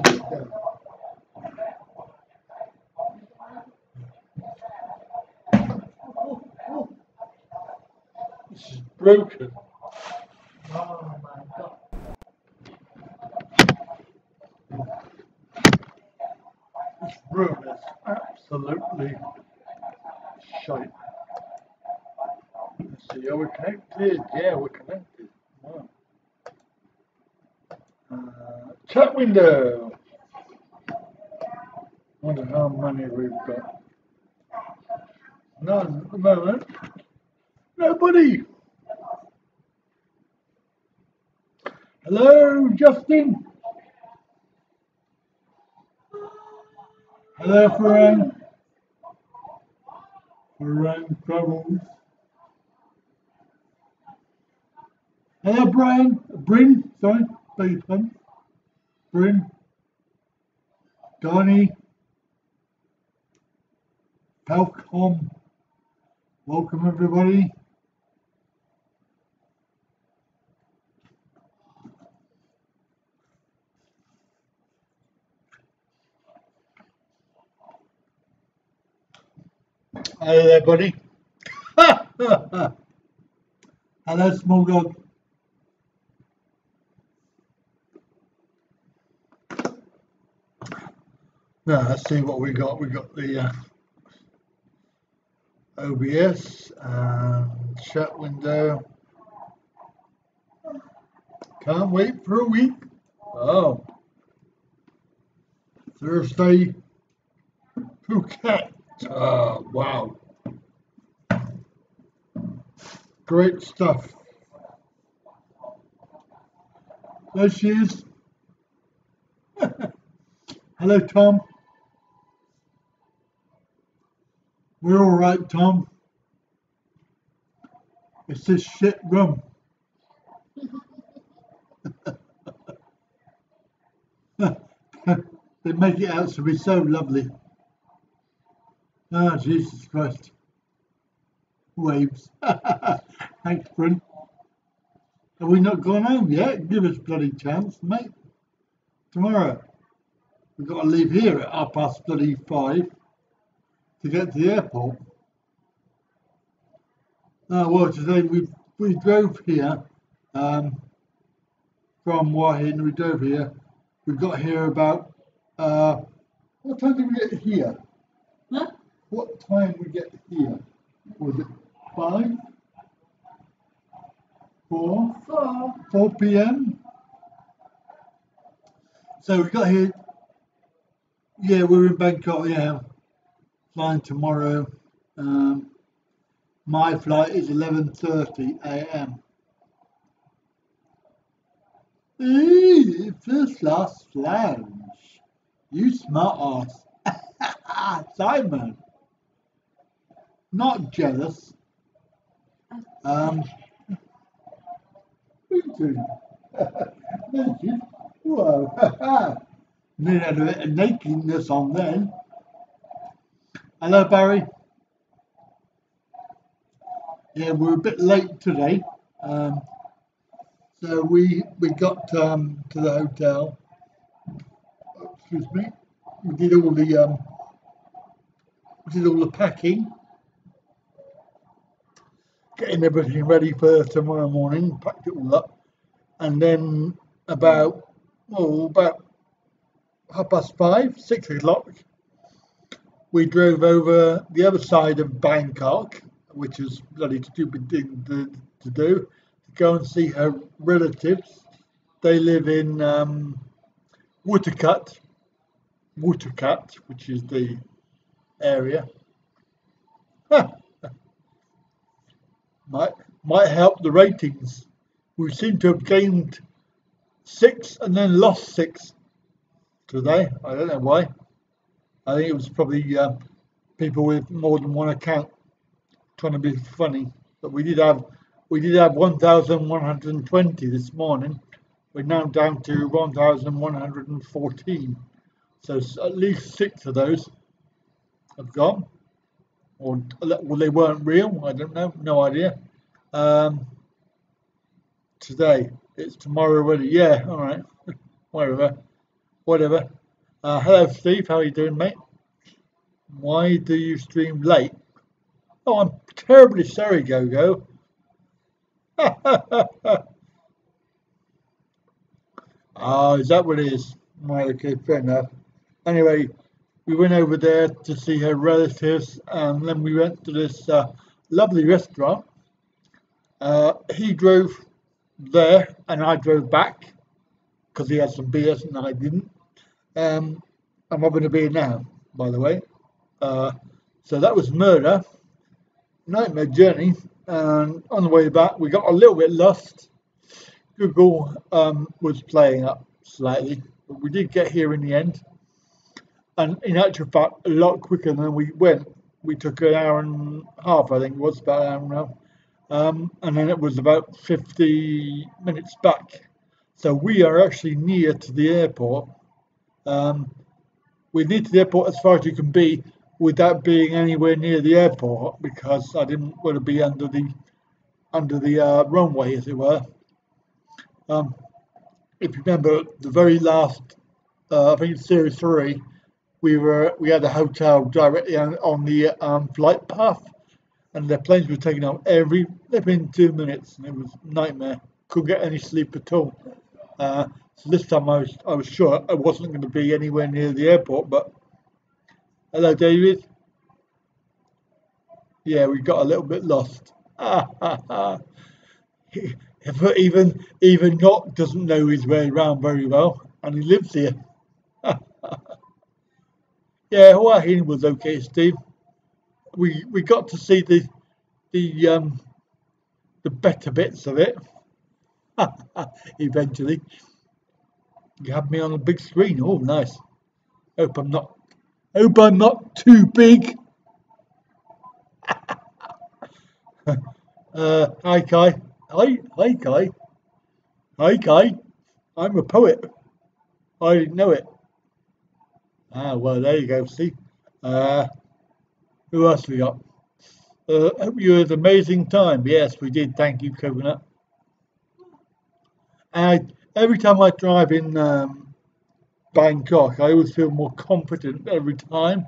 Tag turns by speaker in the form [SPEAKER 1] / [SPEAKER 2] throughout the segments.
[SPEAKER 1] This is broken. Oh my God. This room is absolutely shite. Let's see, are we connected? Yeah, we're connected. Wow. Chat window. Wonder how many we've got. None at the moment. Nobody. Hello, Justin. Hello, Farang. Farang Travels. Hello, Brian. Bryn, sorry, beg your pardon. Bryn. Donnie. Welcome. Welcome, everybody. Hello there, buddy. Hello, small dog. Now, let's see what we got. We got the OBS and chat window. Can't wait for a week. Oh, Thursday, Phuket. Oh, wow. Great stuff. There she is. Hello, Tom. We're all right, Tom. It's this shit room. They make it out to be so lovely. Oh, Jesus Christ. Waves. Thanks, Bryn. Have we not gone home yet? Give us a bloody chance, mate. Tomorrow. We've got to leave here at 5:30 to get to the airport. Oh, well, today we drove here from Wright. We drove here. We got here about what time did we get here? Huh? What time we get here? Was it 5? 4 p.m. So we got here. Yeah, we're in Bangkok. Yeah, flying tomorrow. My flight is 11:30 a.m. Hey, first class lounge. You smart ass. Simon. Not jealous. Whoa. Need a bit of nakedness on then. Hello, Barry. Yeah, we're a bit late today. So we got to the hotel. Excuse me. We did all the packing, getting everything ready for tomorrow morning. Packed it all up, and then about 5:30, 6 o'clock, we drove over the other side of Bangkok, which is a bloody stupid thing to do, to go and see her relatives. They live in Wuttaqut, which is the area. Might help the ratings. We seem to have gained 6 and then lost 6 today. I don't know why. I think it was probably people with more than one account trying to be funny. But we did have 1,120 this morning. We're now down to 1,114. So at least 6 of those have gone. Or well, they weren't real. I don't know. No idea. Today. It's tomorrow already. Yeah, all right. Whatever. whatever. Hello, Steve. How are you doing, mate? Why do you stream late? Oh, I'm terribly sorry, Go-Go. Oh, is that what it is? Right, okay, fair enough. Anyway, we went over there to see her relatives, and then we went to this lovely restaurant. He drove there, and I drove back because he had some beers and I didn't. Um, I'm having a beer now, by the way. Uh, so that was murder, nightmare journey, and on the way back we got a little bit lost. Google was playing up slightly, but we did get here in the end. And in actual fact, a lot quicker than we went. We took an hour and a half, I think it was, about an hour and a half. And then it was about 50 minutes back. So we are actually near to the airport. We're near to the airport as far as you can be without being anywhere near the airport, because I didn't want to be under the runway, as it were. If you remember the very last, I think it's Series 3, we had a hotel directly on the flight path, and the planes were taking off every flipping 2 minutes, and it was a nightmare. Couldn't get any sleep at all. So this time I was sure I wasn't going to be anywhere near the airport. But hello, David. Yeah, we got a little bit lost. Even Not doesn't know his way around very well, and he lives here. Yeah, Hawaii was okay, Steve. We got to see the better bits of it. Eventually, you have me on a big screen. Oh, nice. Hope I'm not too big. Hi Kai. Hi Kai. Hi Kai. I'm a poet. I didn't know it. Well, there you go. See. Who else we got? Hope you had an amazing time. Yes, we did. Thank you, Coconut. And every time I drive in Bangkok, I always feel more confident every time.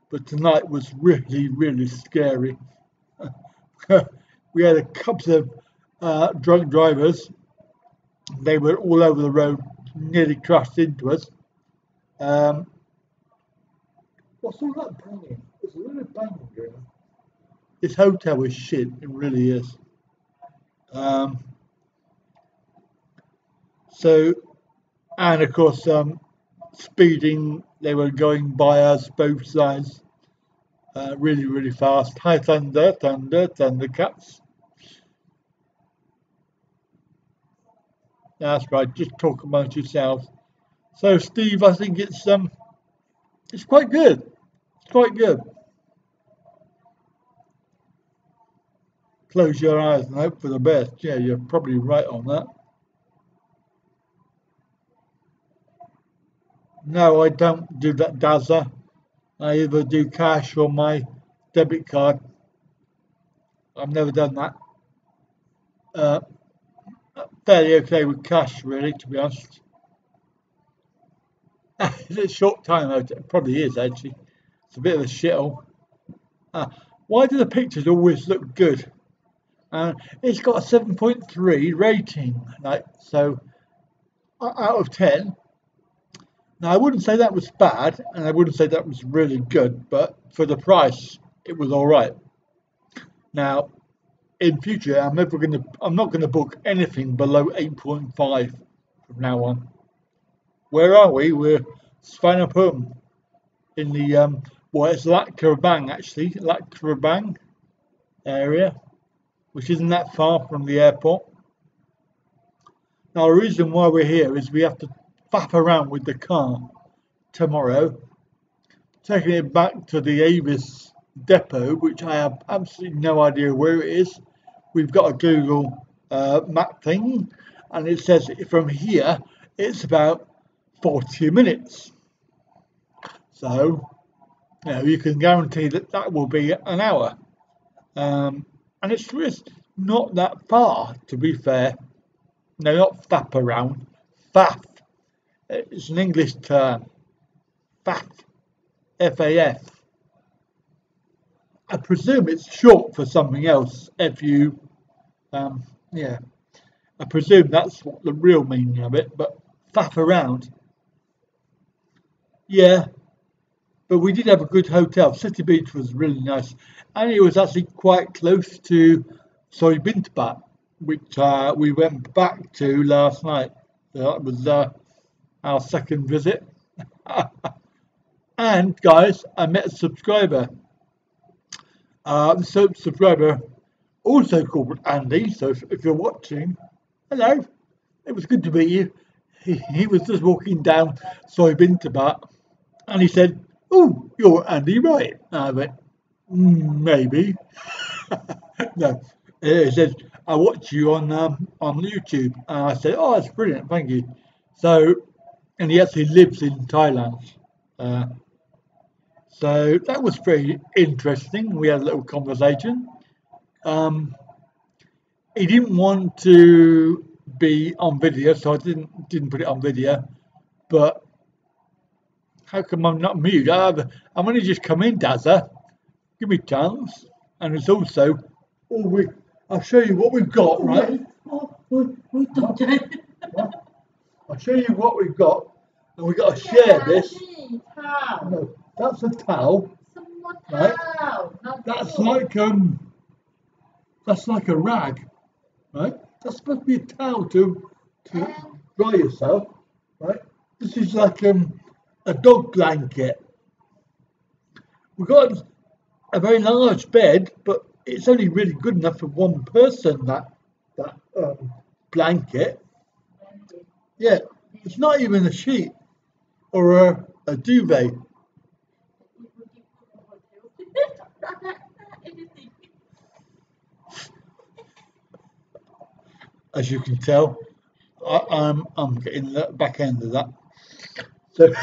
[SPEAKER 1] But tonight was really, really scary. We had a couple of drunk drivers. They were all over the road, nearly crashed into us. What's all that banging? There's a little banging going on. This hotel is shit. It really is. And of course, speeding. They were going by us both sides, really, really fast. Hi, Thunder, Thundercats. That's right. Just talk amongst yourselves. So, Steve, I think it's quite good. It's quite good. Close your eyes and hope for the best. Yeah, you're probably right on that. No, I don't do that, Dazza. I either do cash or my debit card. I've never done that. Fairly okay with cash, really, to be honest. It's a short time, it probably is, actually. It's a bit of a shithole. Why do the pictures always look good? It's got a 7.3 rating, so out of 10. Now, I wouldn't say that was bad, and I wouldn't say that was really good, but for the price, it was all right. Now, in future, I'm not going to book anything below 8.5 from now on. Where are we? We're Svanapum in the it's Lat Krabang, actually, Lat Krabang area, which isn't that far from the airport. Now, the reason why we're here is we have to faff around with the car tomorrow, taking it back to the Avis depot, which I have absolutely no idea where it is. We've got a Google map thing, and it says from here it's about 40 minutes. So, you can guarantee that will be an hour. And it's just not that far, to be fair. No, not faff around. Faff. It's an English term. FAF. FAF. I presume it's short for something else. FU. Yeah. I presume that's what the real meaning of it. But faff around. Yeah. But we did have a good hotel. City Beach was really nice, and it was actually quite close to Soy Bintbat, which we went back to last night. That was our second visit. And guys, I met a subscriber. The subscriber also called Andy. So if you're watching, hello. It was good to meet you. He was just walking down Soy Bintbat, and he said, "Oh, you're Andy Wright." And I went, maybe. No. He said, "I watch you on YouTube." And I said, "Oh, that's brilliant, thank you." So, and he actually lives in Thailand. So that was pretty interesting. We had a little conversation. He didn't want to be on video, so I didn't put it on video. But how come I'm not mute? I'm only just come in, Dazza. Give me a chance. And it's also, I'll show you what we've got, right? I'll show you what we've got. And we've got to share this. No, that's a towel. Right? That's like a rag, right? That's supposed to be a towel to dry yourself, right? This is like a dog blanket. We've got a very large bed, but it's only really good enough for one person, that blanket. Yeah, it's not even a sheet or a duvet. As you can tell, I'm getting the back end of that. So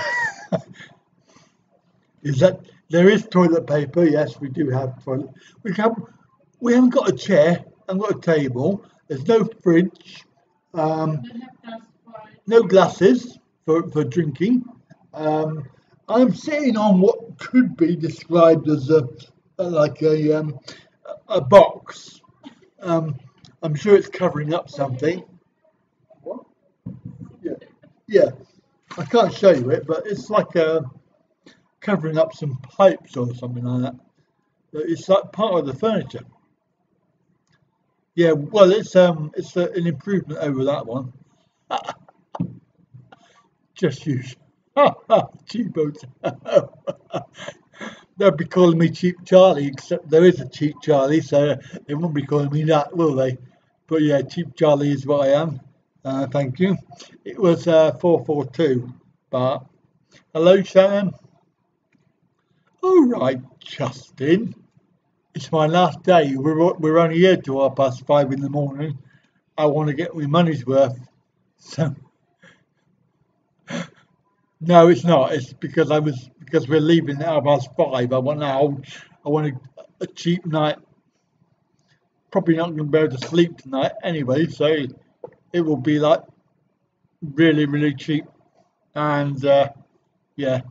[SPEAKER 1] there is toilet paper. Yes, we do have toilet. We haven't got a chair. I've got a table. There's no fridge. No glasses for drinking. I'm sitting on what could be described as a box. I'm sure it's covering up something. What? Yeah. I can't show you it, but it's like covering up some pipes or something like that. It's like part of the furniture. Yeah, well, it's an improvement over that one. Just use cheapos. They'll be calling me Cheap Charlie, except there is a Cheap Charlie, so they won't be calling me that, will they? But yeah, Cheap Charlie is what I am. Thank you. It was 442, but hello, Shannon. All right, Justin. It's my last day. We're only here till 5:30 in the morning. I want to get my money's worth. So no, it's not. It's because we're leaving at 5:30. I want a cheap night. Probably not going to be able to sleep tonight anyway, so it will be like really, really cheap. And yeah,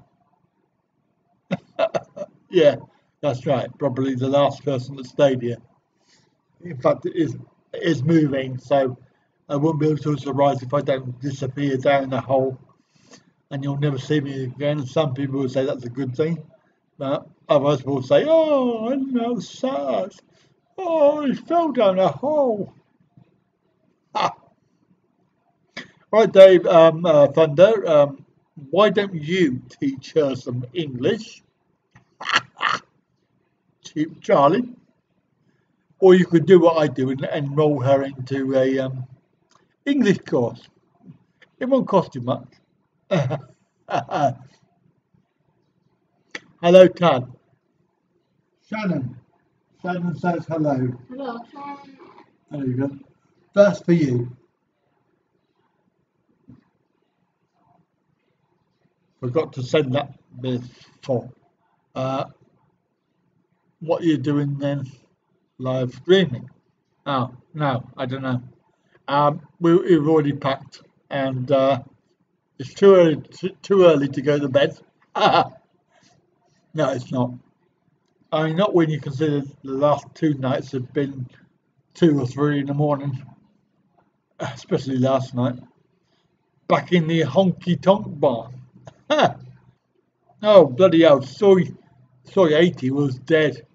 [SPEAKER 1] yeah, that's right. Probably the last person that stayed here. In fact, it is moving, so I won't be able to surprise if I don't disappear down the hole, and you'll never see me again. Some people will say that's a good thing, but others will say, "Oh, I know, sad. Oh, he fell down a hole." Ah. Right, Dave, Thunder. Why don't you teach her some English, Cheap Charlie? Or you could do what I do and enroll her into a English course. It won't cost you much. Hello, Tad. Shannon. Shannon says hello.
[SPEAKER 2] Hello, Shannon.
[SPEAKER 1] There you go. That's for you. Forgot to send that before. What are you doing then? Live streaming? Oh, no, I don't know. We've already packed, and It's too early to go to bed. No, it's not. I mean, not when you consider the last 2 nights have been 2 or 3 in the morning, especially last night. Back in the honky tonk bar. Oh, bloody hell, Soy 80 was dead.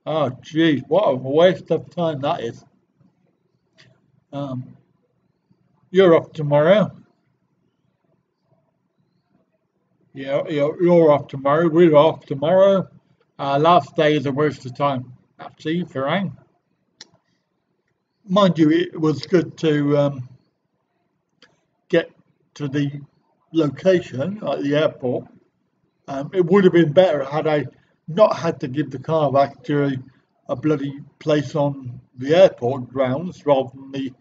[SPEAKER 1] Oh, geez, what a waste of time that is. Um, you're off tomorrow. Yeah, you're off tomorrow. We're off tomorrow. Last day is a waste of time. Actually, Farang. Mind you, it was good to get to the location at the airport. It would have been better had I not had to give the car back to a bloody place on the airport grounds rather than the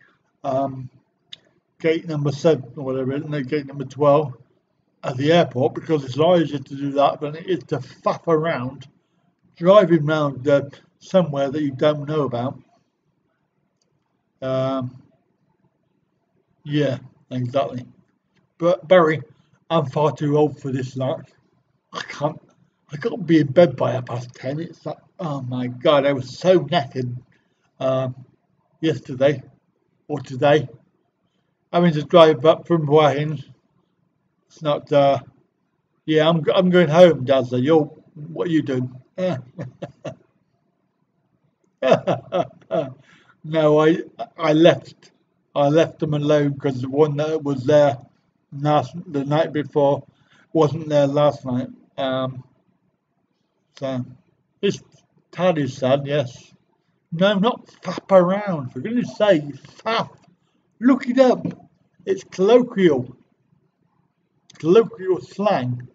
[SPEAKER 1] gate number 7 or whatever, no, gate number 12 at the airport, because it's a lot easier to do that than it is to faff around driving around somewhere that you don't know about. Yeah, exactly. But Barry, I'm far too old for this lark. I can't be in bed by 10:30. It's like, oh my God, I was so knackered yesterday or today. Having to drive up from Wahins. It's not, yeah, I'm going home, Dazza. What are you doing? No, I left them alone because the one that was there the night before wasn't there last night. So it's tad is sad, yes. No, not fap around. For goodness sake, fap. Look it up. It's colloquial slang.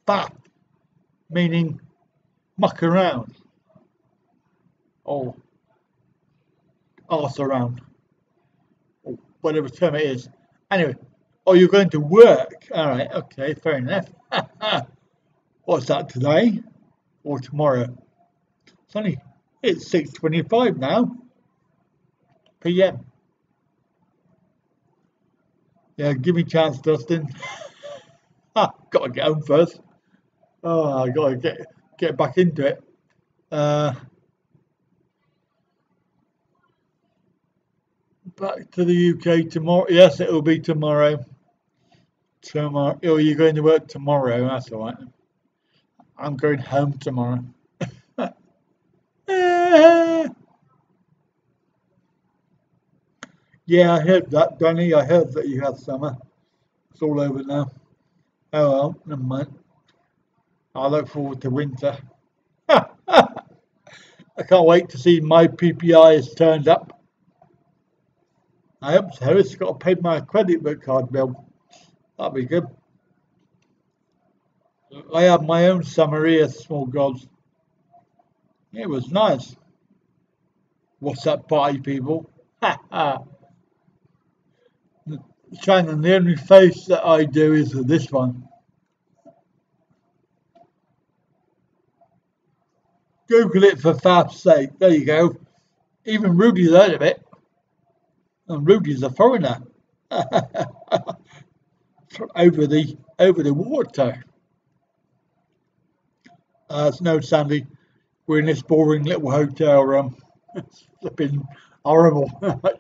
[SPEAKER 1] Fap, meaning muck around or arse around or whatever term it is. Anyway, oh, you're going to work. All right, okay, fair enough. What's that, today or tomorrow? It's 6:25 now, p.m. Yeah, give me a chance, Dustin. Got to get home first. Oh, I got to get back into it. Back to the UK tomorrow. Yes, it will be tomorrow. Oh, you're going to work tomorrow. That's all right. I'm going home tomorrow. Yeah, I heard that, Danny. I heard that you had summer. It's all over now. Oh well, never mind. I look forward to winter. I can't wait to see my PPI has turned up. I hope so. It's got to pay my credit card bill. That'll be good. I have my own summer here, small gods. It was nice. What's up, party people? Shannon, the only face that I do is this one. Google it for faff's sake. There you go. Even Rudy's heard of it. And Rudy's a foreigner. over the water. No, Sandy, we're in this boring little hotel room. It's flipping horrible.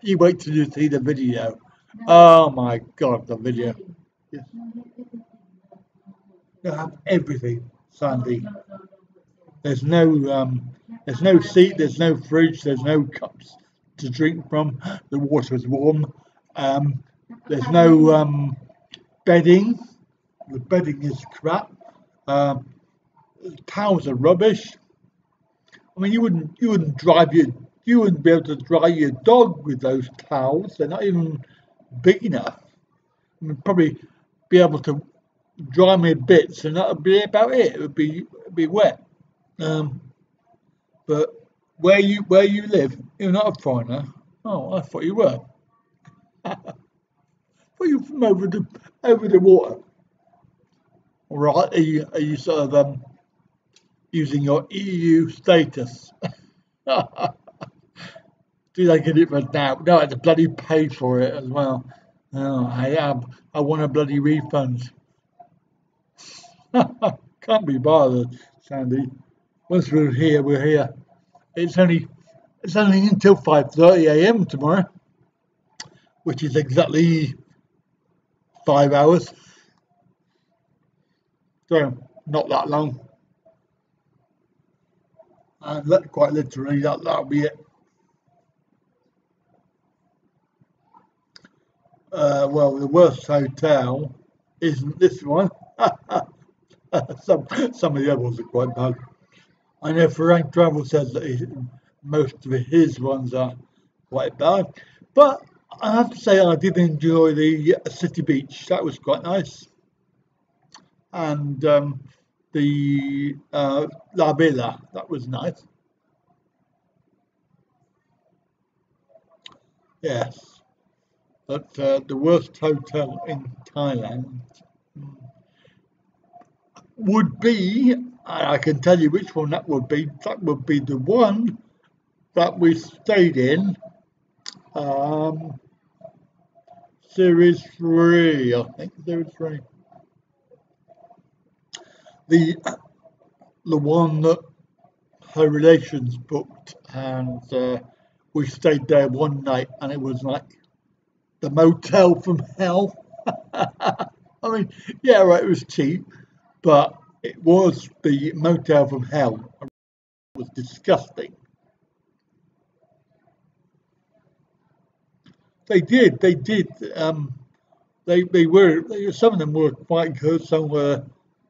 [SPEAKER 1] You wait till you see the video. Oh my God, the video. Yes. You have everything, Sandy. There's no seat, there's no fridge, there's no cups to drink from. The water is warm. There's no bedding. The bedding is crap. Towels are rubbish. I mean, you wouldn't be able to dry your dog with those towels. They're not even big enough. I mean, probably be able to dry me bits, and that would be about it. It would be wet. But where you live, you're not a foreigner. Oh, I thought you were. I thought you were from over the water. All right? Are you sort of using your EU status? Did I get it for now? No, I had to bloody pay for it as well. Oh, I want a bloody refund. Can't be bothered, Sandy. Once we're here, we're here. It's only until 5:30 a.m. tomorrow, which is exactly 5 hours. So not that long. And quite literally, that'll be it. Well, the worst hotel isn't this one. Some of the other ones are quite bad. I know Frank Travel says that most of his ones are quite bad, but I have to say I did enjoy the City Beach. That was quite nice, and the La Villa, that was nice. Yes, but the worst hotel in Thailand would be, I can tell you which one that would be. That would be the one that we stayed in, um, Series 3, I think, Series 3. The the one that her relations booked, and we stayed there one night, and it was like the motel from hell. I mean, yeah, right, it was cheap, but it was the motel from hell. It was disgusting. They did. Some of them were quite good, some were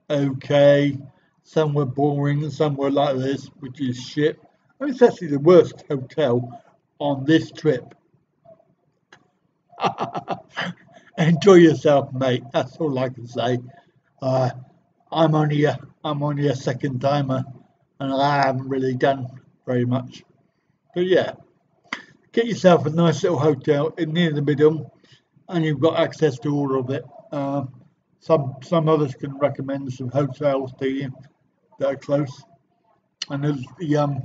[SPEAKER 1] okay, some were boring, some were like this, which is shit. I mean, it's actually the worst hotel on this trip. Enjoy yourself, mate. That's all I can say. Uh, I'm only a second timer, and I haven't really done very much. But yeah, get yourself a nice little hotel in near the middle, and you've got access to all of it. Some others can recommend some hotels to you that are close, and there's the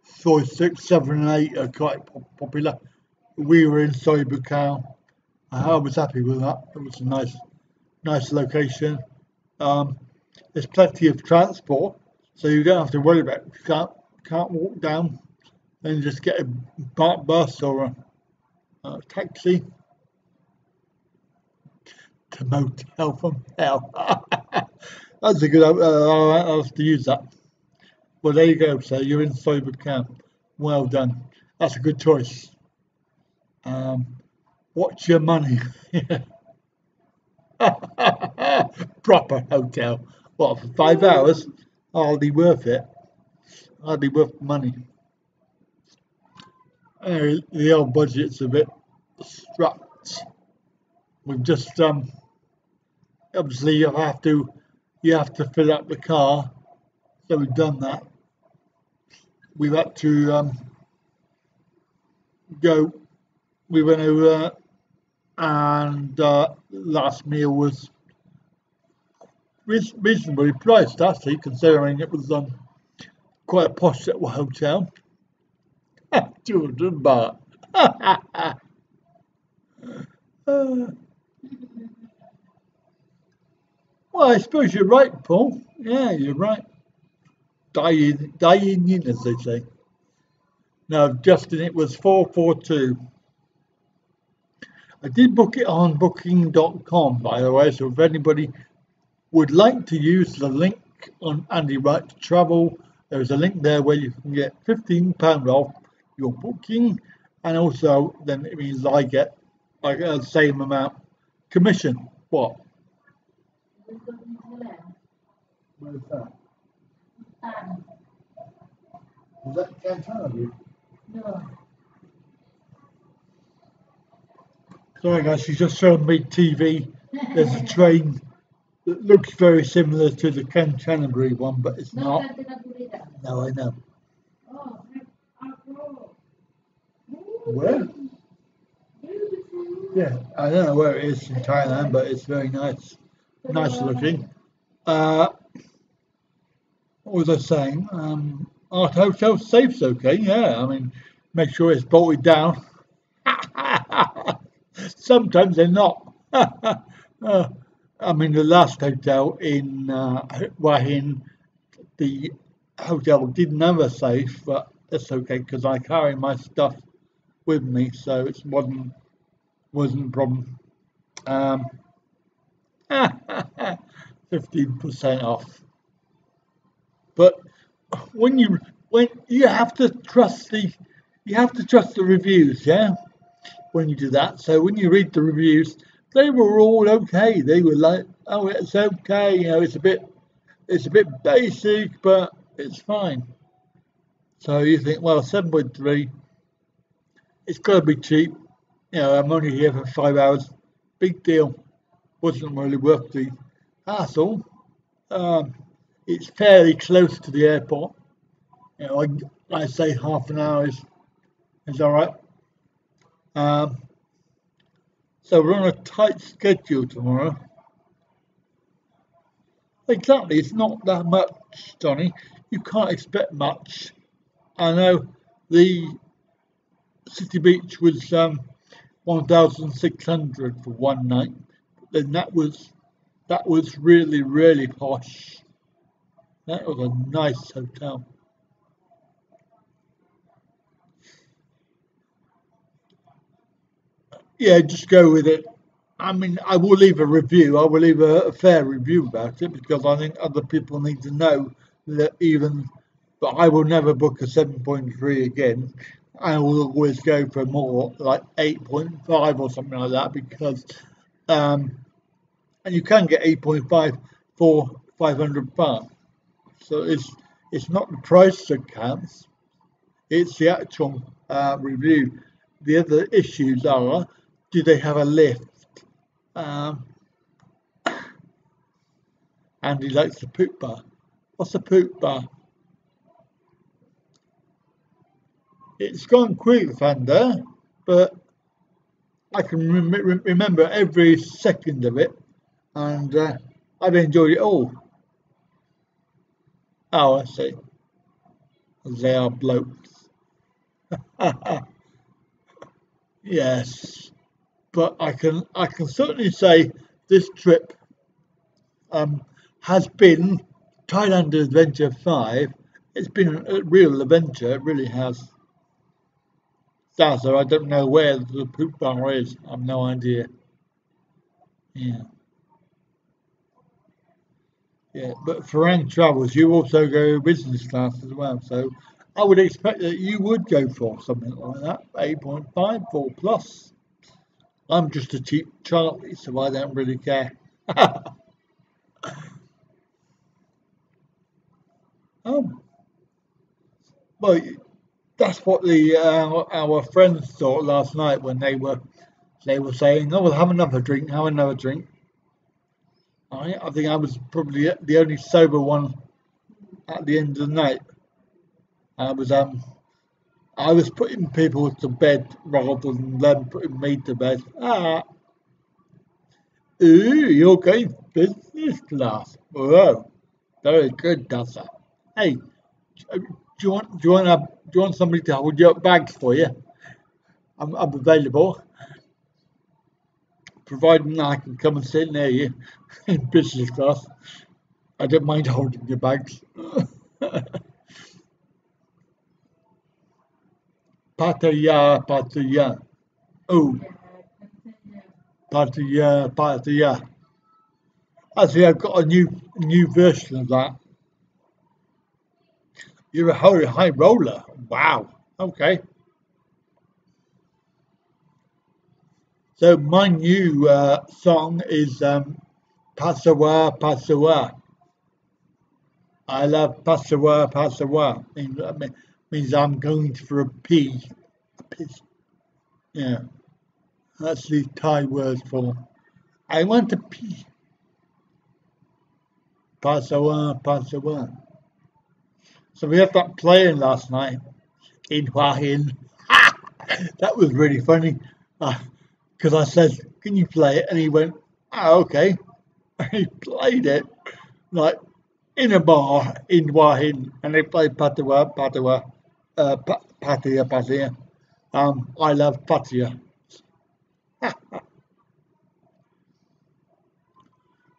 [SPEAKER 1] Soy 6, 7, and 8 are quite popular. We were in Soybukau. I was happy with that. It was a nice location. Um, there's plenty of transport, so you don't have to worry about it. You can't walk down, then just get a bus or a taxi to motel from hell. That's a good. I'll have to use that. Well, there you go. So you're in sober camp. Well done. That's a good choice. Watch your money. Proper hotel. What, for 5 hours? Hardly worth it. Hardly worth the money. Anyway, the old budget's a bit strapped. We've just obviously you have to fill up the car. So we've done that. We've had to go. We went over, and last meal was reasonably priced, actually, considering it was quite a posh little hotel. 200 baht. Well, I suppose you're right, Paul. Yeah, you're right. Dying in, as they say. No, Justin, it was 442. I did book it on booking.com, by the way, so if anybody would like to use the link on Andy Wright to Travel, there's a link there where you can get £15 off your booking, and also then it means I get like the same amount commission. What? Where's that? Is that Canterbury? No. Sorry guys, she's just showing me TV. There's a train that looks very similar to the Canterbury one, but it's not. No, I know. Where? Yeah, I don't know where it is in Thailand, but it's very nice. Nice looking. What was I saying? Our hotel safe's okay, yeah. I mean, make sure it's bolted down. Sometimes they're not. I mean, the last hotel in Wahin, the hotel didn't have a safe, but that's okay because I carry my stuff with me, so it wasn't a problem. 15% off. But when you have to trust the reviews, yeah. When you do that, so when you read the reviews, they were all okay. They were like, oh, it's okay, it's a bit basic, but it's fine. So you think, well, 7.3, it's got to be cheap. I'm only here for 5 hours. Big deal. Wasn't really worth the hassle. It's fairly close to the airport. I say half an hour is all right. So we're on a tight schedule tomorrow. Exactly, it's not that much, Johnny. You can't expect much. I know the City Beach was 1,600 for one night. Then that was really, really posh. That was a nice hotel. Yeah, just go with it. I mean, I will leave a review. I will leave a fair review about it because I think other people need to know that even. But I will never book a 7.3 again. I will always go for more, like 8.5 or something like that, because and you can get 8.5 for 500 baht. So it's not the price that counts; it's the actual review. The other issues are: do they have a lift? Um, and he likes the poop bar. What's a poop bar? It's gone quick, Thunder, but I can remember every second of it, and I've enjoyed it all. Oh, I see. They are blokes. Yes, but I can certainly say this trip has been Thailand Adventure 5. It's been a real adventure. It really has. So I don't know where the poop bar is. I've no idea. Yeah. Yeah, but Farang Travels, you also go business class as well. So I would expect that you would go for something like that, 8.5, 4 plus. I'm just a cheap Charlie, so I don't really care. Oh, well, that's what our friends thought last night when they were saying, "Oh, we'll have another drink, have another drink." I think I was probably the only sober one at the end of the night. I was um I was putting people to bed rather than them putting me to bed. Ooh, you're going business class. Whoa, very good, Dasa. Hey, do you want somebody to hold your bags for you? I'm available, providing I can come and sit near you in business class. I don't mind holding your bags. Pattaya, Pattaya. Oh, Pattaya, Pattaya. Actually, I've got a new version of that. You're a high roller. Wow. Okay. So my new song is Pasawa, Pasawa. I love Pasawa, Pasawa. Means I'm going for a pee. A piss. Yeah. That's the Thai word for I want to pee. Pasawa, Pasawa. So we had that playing last night in Hua Hin. That was really funny. Because I said, "Can you play it?" And he went, "Oh, okay." And he played it like in a bar in Hua Hin, and they played Patawa, Patawa, Patia, Patia. I love Patia.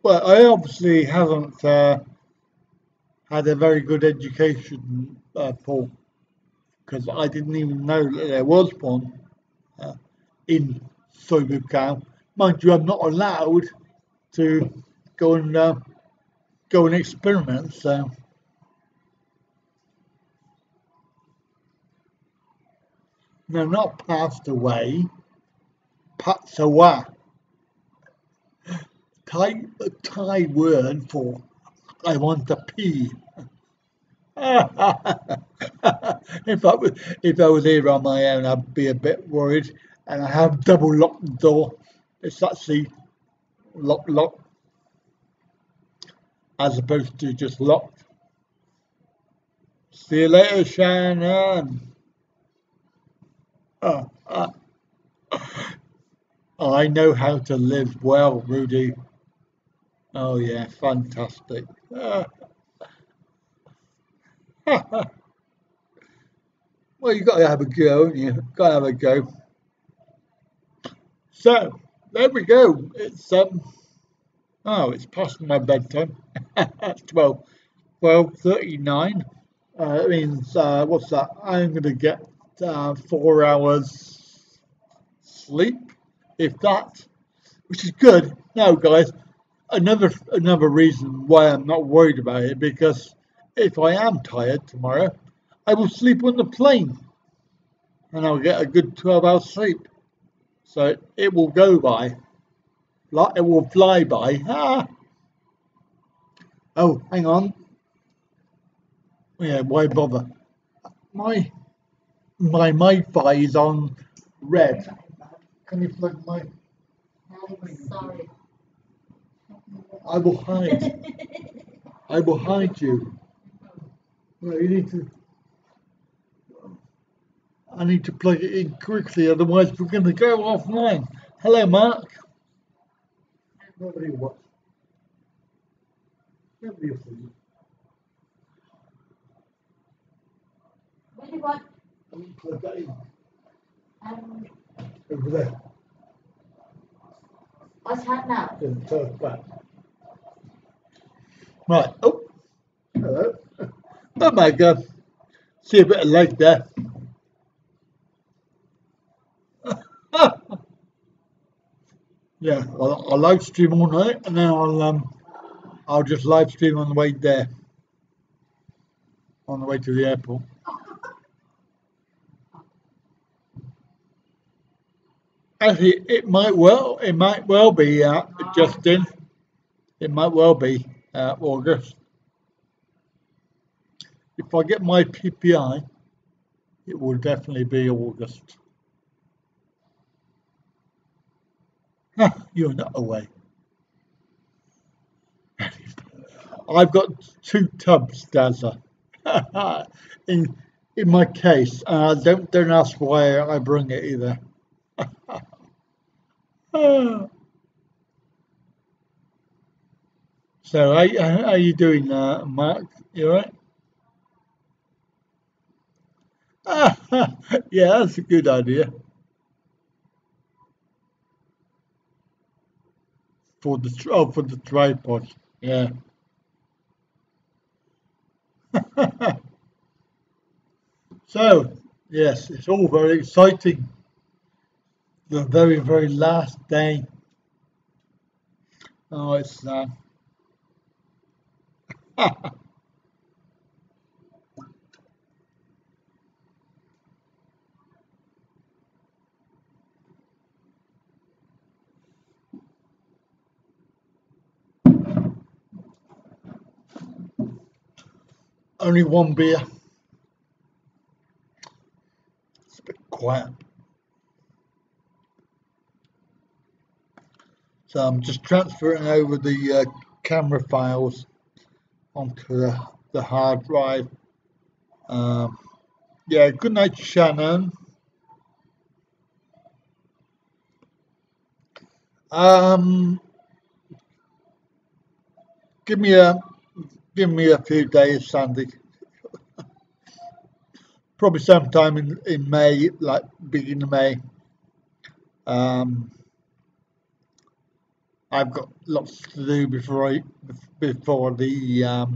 [SPEAKER 1] Well, I obviously haven't had a very good education, Paul, because I didn't even know that there was one uh, in Soibukau. Mind you, I'm not allowed to go and experiment. So no, not passed away, passed away. Thai word for I want to pee. If I was here on my own, I'd be a bit worried, and I have double locked the door. It's actually lock, as opposed to just locked. See you later, Shannon. Uh, uh, I know how to live well, Rudy. Oh yeah, fantastic. Well, you got to have a go, haven't you? Got to have a go. So there we go. It's past my bedtime. It's 12:39. It means what's that? I'm going to get 4 hours sleep, if that, which is good. Now, guys, another reason why I'm not worried about it, because if I am tired tomorrow, I will sleep on the plane, and I'll get a good 12 hours sleep. So it will go by, like it will fly by. Oh, hang on. Yeah, why bother? My Wi-Fi is on red. Can you plug my?
[SPEAKER 2] Sorry.
[SPEAKER 1] I will hide. I will hide you. Well, you need to. I need to plug it in quickly, otherwise we're going to go offline. Hello, Mark. Nobody what? Nobody will see you.
[SPEAKER 2] What do you want?
[SPEAKER 1] I need to plug that in
[SPEAKER 2] Um,
[SPEAKER 1] over there.
[SPEAKER 2] what's that now?
[SPEAKER 1] Then turn it back. Right. Oh, hello. Oh my God. See a bit of light there. Yeah, I'll live stream all night, and then I'll just live stream on the way there, on the way to the airport. Actually, it might well be Justin. It might well be August. If I get my PPI, it will definitely be August. You're not away. I've got 2 tubs, Dazza, in my case. Don't ask why I bring it either. So how are you doing, Mark? You all right? Yeah, that's a good idea for the tripod. Yeah. So yes, it's all very exciting. The very very last day. Oh, it's only one beer. It's a bit quiet. So I'm just transferring over the camera files onto the hard drive. Yeah, good night, Shannon. Um, give me a few days, Sandy. Probably sometime in May, like beginning of May. Um, I've got lots to do before the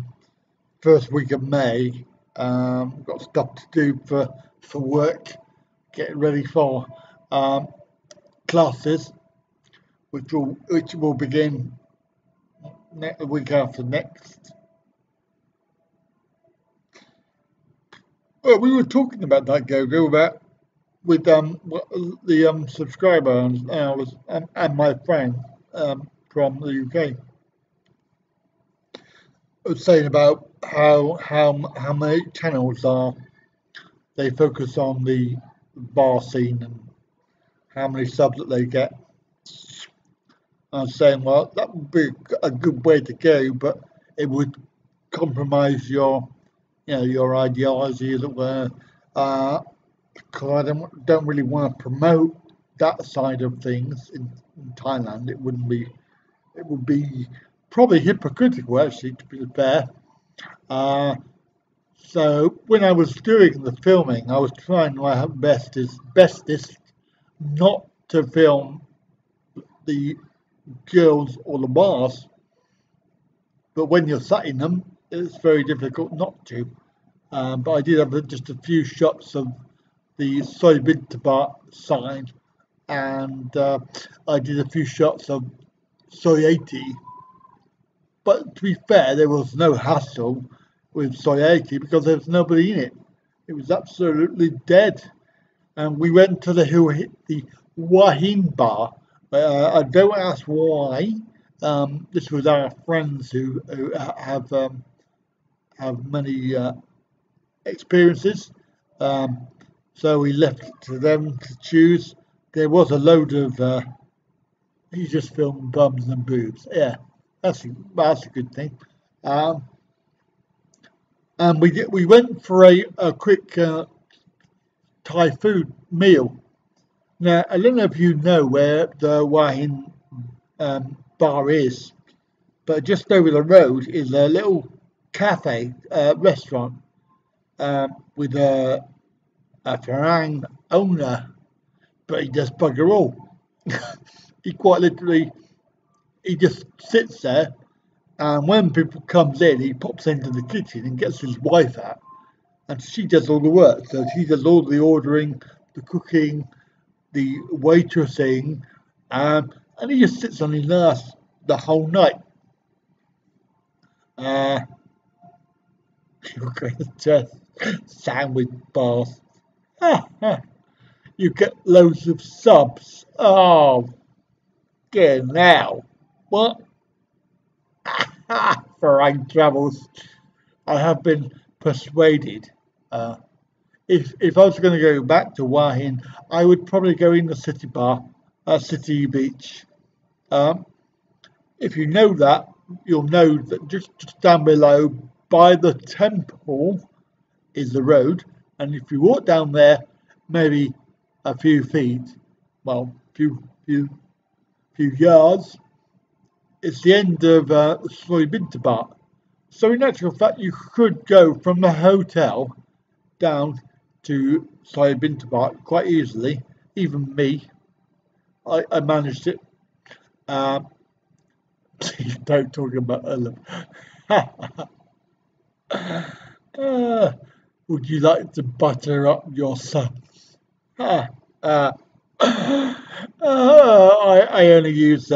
[SPEAKER 1] first week of May. Got stuff to do for work, getting ready for um, classes, which will begin the week after next. Well, we were talking about that, Gogo, about with the subscriber and my friend from the UK. I was saying about how many channels they focus on the bar scene and how many subs that they get. I was saying, well, that would be a good way to go, but it would compromise your ideology, as it were. Because I don't really want to promote that side of things in Thailand. It would be probably hypocritical, actually, to be fair. So when I was doing the filming, I was trying my bestest not to film the girls or the bars, but when you're sat in them, it's very difficult not to. But I did have just a few shots of the Soy Bintabat sign, and I did a few shots of Soy 80. But to be fair, there was no hassle with Soy 80 because there was nobody in it. It was absolutely dead. And we went to the Wahin bar. I don't ask why. This was our friends who have many experiences. So we left it to them to choose. There was a load of he just filmed bums and boobs. Yeah, that's a good thing. And we went for a quick Thai food meal. Now I don't know if you know where the Wahin bar is, but just over the road is a little cafe restaurant with a Farang owner, but he does bugger all. He quite literally, he just sits there, and when people comes in, he pops into the kitchen and gets his wife out, and she does all the work. So she does all the ordering, the cooking, the waitressing, and he just sits on his ass the whole night. You're going to just sandwich bars. You get loads of subs. Oh, get now. What? Farang travels. I have been persuaded. If I was going to go back to Wahin, I would probably go in the city bar, City Beach. If you know that, you'll know that just down below by the temple is the road, and if you walk down there, maybe a few feet, well, few yards, it's the end of Soy Bintabat. So in actual fact, you could go from the hotel down to Soy Bintabat quite easily. Even me, I managed it. Please don't talk about Ellen. Would you like to butter up your subs? I only use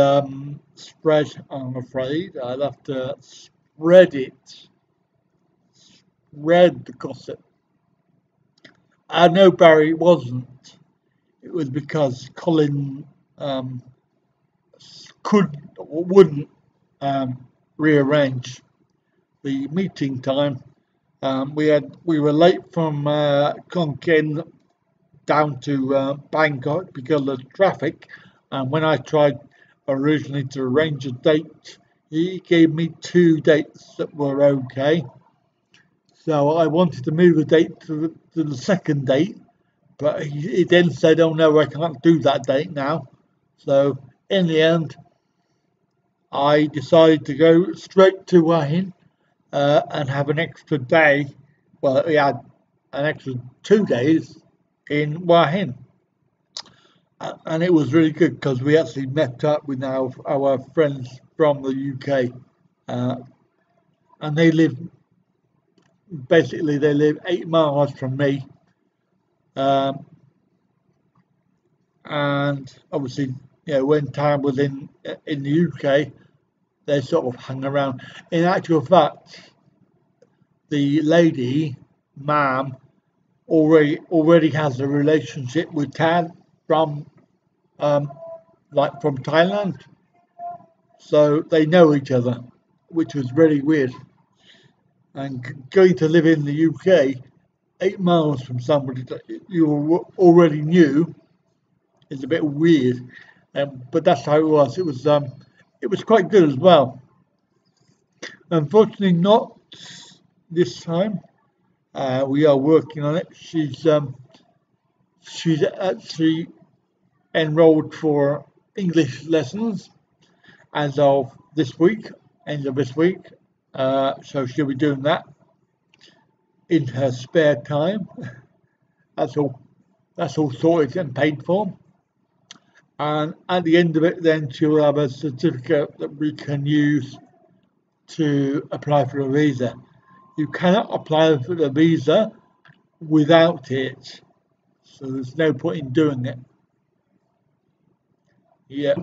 [SPEAKER 1] spread, I'm afraid. I'll have to spread it. Spread the gossip. I know Barry wasn't. It was because Colin wouldn't rearrange the meeting time. We were late from Khon Kaen down to Bangkok because of traffic, and when I tried originally to arrange a date, he gave me 2 dates that were okay. So I wanted to move the date to the second date, but he then said, "Oh no, I can't do that date now." So in the end, I decided to go straight to Wahin and have an extra day. Well, we had an extra 2 days in Wahin. and it was really good because we actually met up with our friends from the UK, and they live 8 miles from me, um, and obviously, when Tam was in the UK, they sort of hung around. In actual fact, the lady, Ma'am, already has a relationship with Tam from from Thailand, so they know each other, which was really weird. And going to live in the UK, 8 miles from somebody that you already knew, is a bit weird. But that's how it was. It was quite good as well. Unfortunately, not this time. We are working on it. She's actually enrolled for English lessons as of this week, end of this week. So she'll be doing that in her spare time. That's all sorted and paid for. And at the end of it, then she'll have a certificate that we can use to apply for a visa. You cannot apply for the visa without it, so there's no point in doing it. Yeah,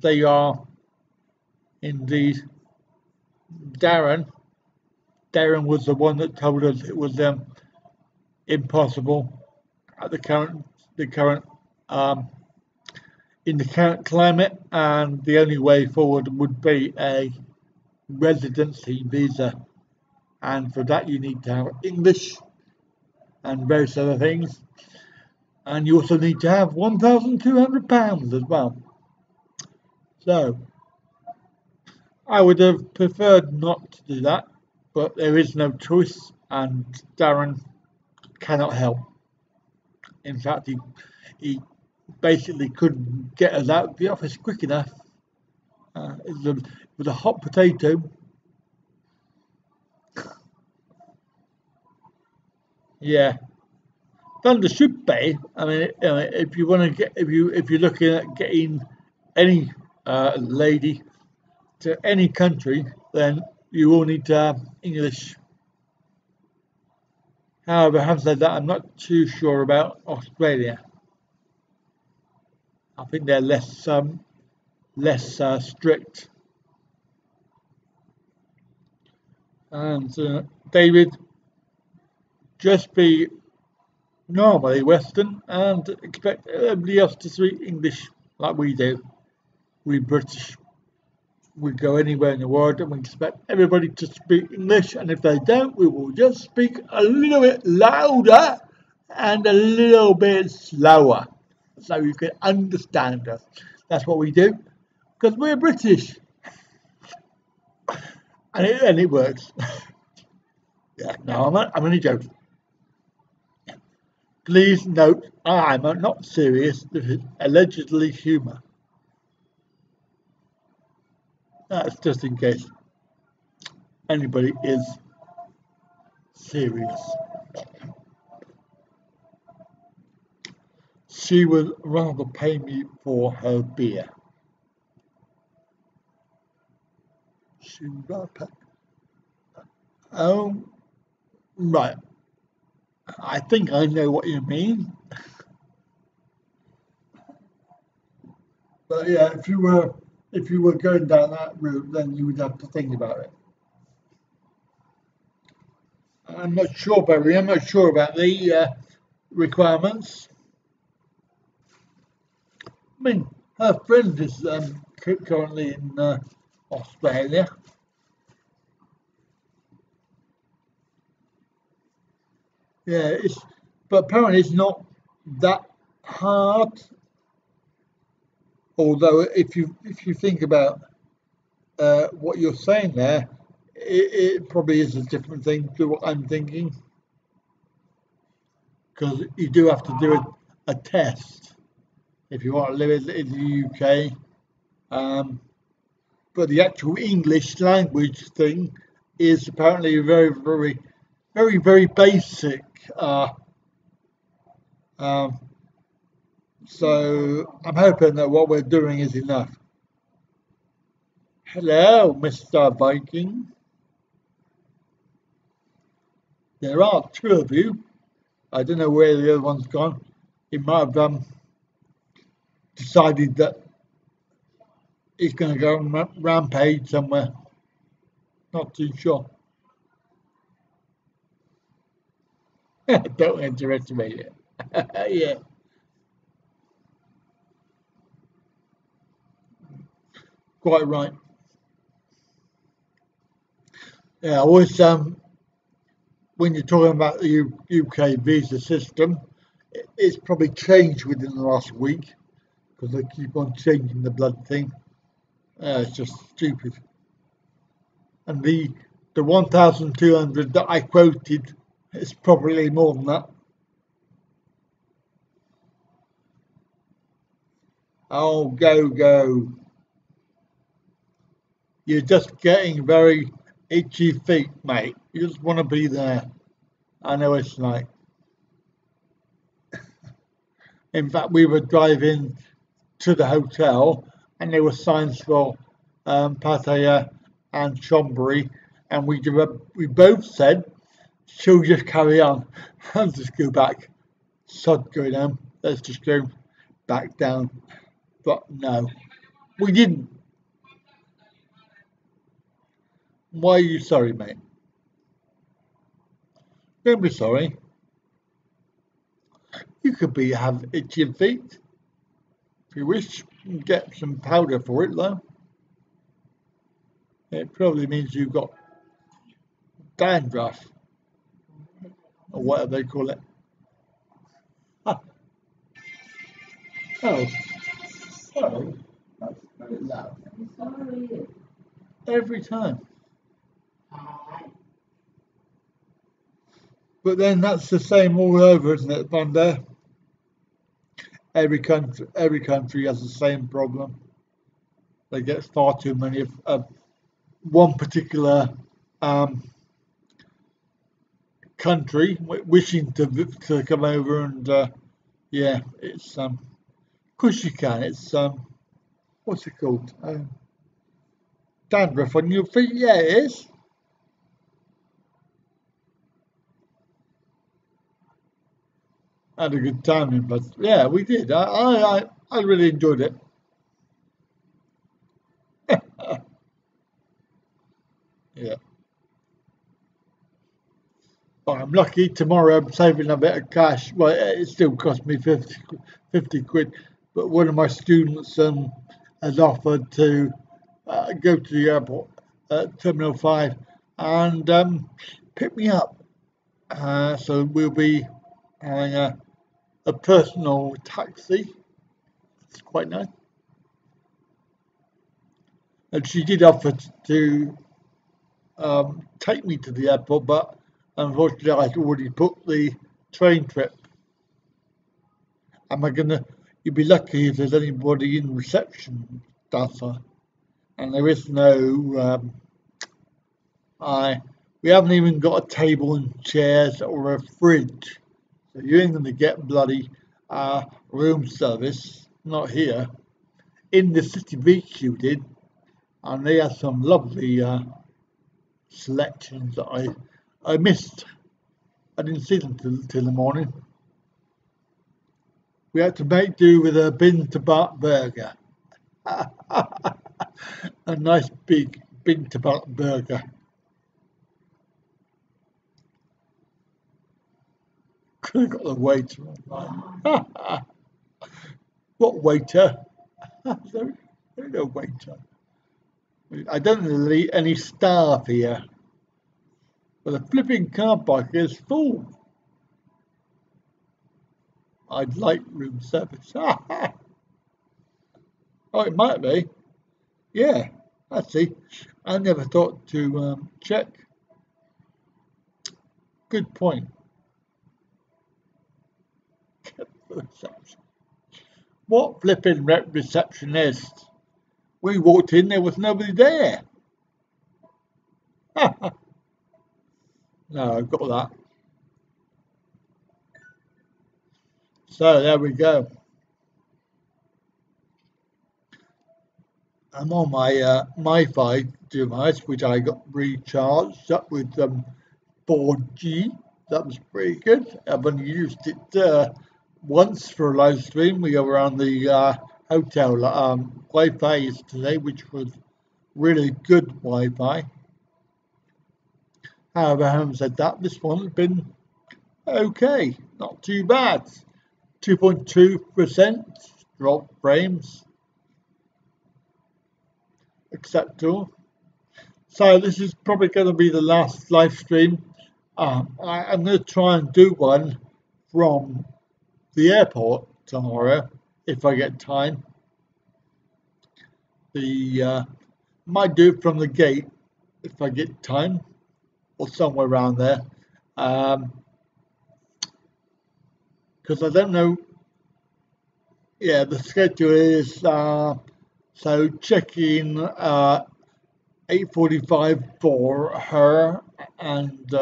[SPEAKER 1] they are indeed. Darren was the one that told us it was impossible at the current in the current climate, and the only way forward would be a residency visa, and for that you need to have English and various other things, and you also need to have £1,200 as well. So I would have preferred not to do that, but there is no choice, and Darren cannot help. In fact, he basically couldn't get us out of the office quick enough. It was a hot potato. Yeah, Thunder should pay. I mean, if you want to get, if you're looking at getting any lady to any country, then you will need to have English. However, having said that, I'm not too sure about Australia. I think they're less strict. And David, just be normally Western and expect everybody else to speak English like we do. We British, we go anywhere in the world and we expect everybody to speak English, and if they don't, we will just speak a little bit louder and a little bit slower so you can understand us. That's what we do, because we're British, and it works. Yeah, no, I'm only joking. Please note, I'm not serious. This is allegedly humour. That's just in case anybody is serious. She would rather pay me for her beer. She would rather pay. Oh, right. I think I know what you mean. But yeah, if you were going down that route, then you would have to think about it. I'm not sure, Barry. I'm not sure about the requirements. I mean, her friend is currently in Australia. Yeah, but apparently it's not that hard. Although, if you think about what you're saying there, it probably is a different thing to what I'm thinking, because you do have to do a test if you want to live in the UK. But the actual English language thing is apparently very, very, very, very basic So I'm hoping that what we're doing is enough. Hello, Mr. Viking. There are two of you. I don't know where the other one's gone. He might have decided that he's going to go on rampage somewhere. Not too sure. Don't underestimate it. Yeah, quite right. Yeah, I always when you're talking about the UK visa system, it's probably changed within the last week because they keep on changing the blood thing. It's just stupid. And the 1,200 that I quoted is probably more than that. Oh, go. You're just getting very itchy feet, mate. You just want to be there. I know it's like. In fact, we were driving to the hotel and there were signs for Pattaya and Chonburi, and we both said, she'll just carry on. I'll just go back. Sod going home. Let's just go back down. But no, we didn't. Why are you sorry, mate? Don't be sorry. You could have itchy feet. If you wish, you can get some powder for it, though. It probably means you've got dandruff, or whatever they call it. Ah, oh, sorry. That's very loud.
[SPEAKER 2] I'm sorry.
[SPEAKER 1] Every time. But then that's the same all over, isn't it, Van? Every country has the same problem. They get far too many of one particular country wishing to come over, and yeah, it's of course you can. It's what's it called? Dandruff on your feet. Yeah, it is. Had a good time, but yeah, we did. I really enjoyed it. Yeah. But I'm lucky tomorrow I'm saving a bit of cash. Well, it still cost me 50 quid, but one of my students has offered to go to the airport at Terminal 5 and pick me up. So we'll be having a personal taxi. It's quite nice. And she did offer to take me to the airport, but unfortunately I'd already booked the train trip. You'd be lucky if there's anybody in reception, Data. And there is no, we haven't even got a table and chairs or a fridge. So you ain't going to get bloody room service, not here. In the City Beach you did, and they had some lovely selections that I missed. I didn't see them till the morning. We had to make do with a bin to bar burger. A nice big bin to bar burger. Could have got the waiter online. What waiter? There's no waiter. I don't need any staff here. But the flipping car park is full. I'd like room service. Oh, it might be. Yeah, I see. I never thought to check. Good point. What flipping receptionist? We walked in, there was nobody there. No, I've got that. So there we go. I'm on my MiFi device, which I got recharged up with 4G. That was pretty good. I've only used it once for a live stream. We were on the hotel Wi-Fi yesterday, which was really good Wi-Fi. However, having said that, this one's been okay, not too bad. 2.2% drop frames, acceptable. So this is probably going to be the last live stream. I'm going to try and do one from the airport tomorrow if I get time. Might do it from the gate if I get time, or somewhere around there. Because I don't know. Yeah, the schedule is so check-in 8:45 for her, and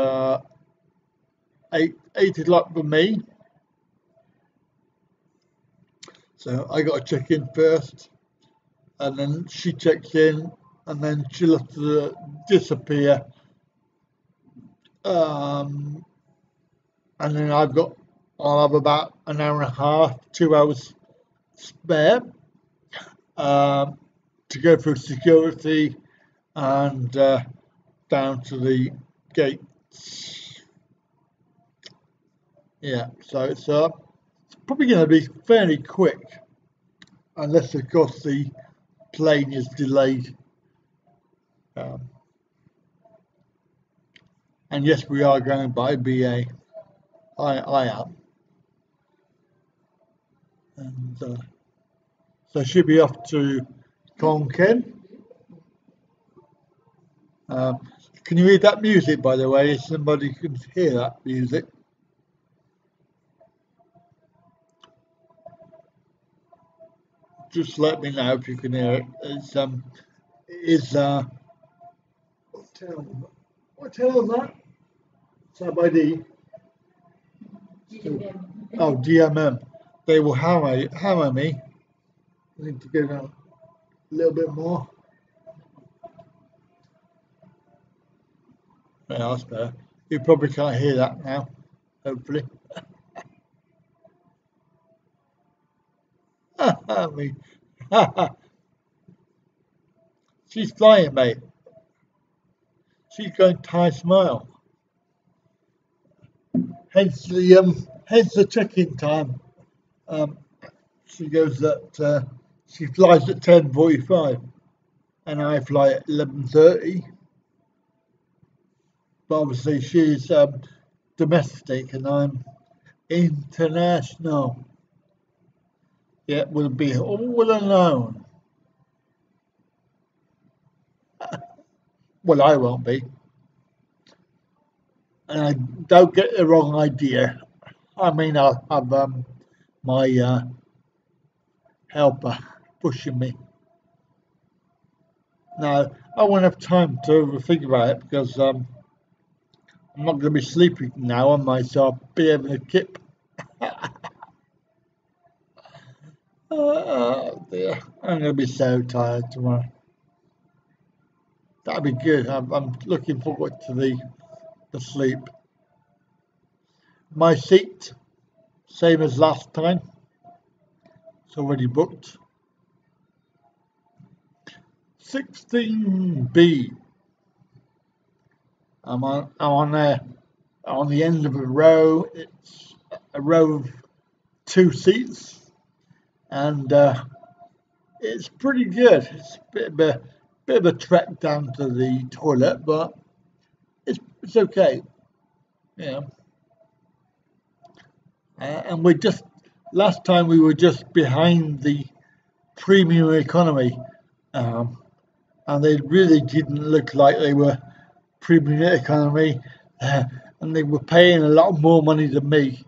[SPEAKER 1] 8 o'clock for me. So I got to check in first, and then she checks in, and then she'll have to disappear. And then I'll have about an hour and a half, 2 hours spare to go through security and down to the gates. Yeah, so it's probably going to be fairly quick, unless of course the plane is delayed. And yes, we are going by BA. I am. And so she'll be off to Konkan. Can you hear that music, by the way? If somebody can hear that music. Just let me know if you can hear it. What hotel is that? Somebody. Oh, DMM. They will hammer me. I need to go down a little bit more. Yeah, that's better. You probably can't hear that now, hopefully. Me. She's flying, mate. She's going Thai smile. Hence the check-in time. She goes that she flies at 10:45, and I fly at 11:30. But obviously she's domestic and I'm international. Yeah, we'll be all alone. Well, I won't be. And I don't get the wrong idea. I mean, I'll have my helper pushing me. No, I won't have time to think about it because I'm not going to be sleeping now, am I? So I'll be able to kip. Oh dear, I'm going to be so tired tomorrow. That'll be good. I'm looking forward to the sleep. My seat, same as last time. It's already booked. 16B. I'm on there on the end of a row. It's a row of 2 seats, and it's pretty good. It's a bit of a trek down to the toilet, but it's okay. Yeah. And last time we were just behind the premium economy, and they really didn't look like they were premium economy, and they were paying a lot more money than me,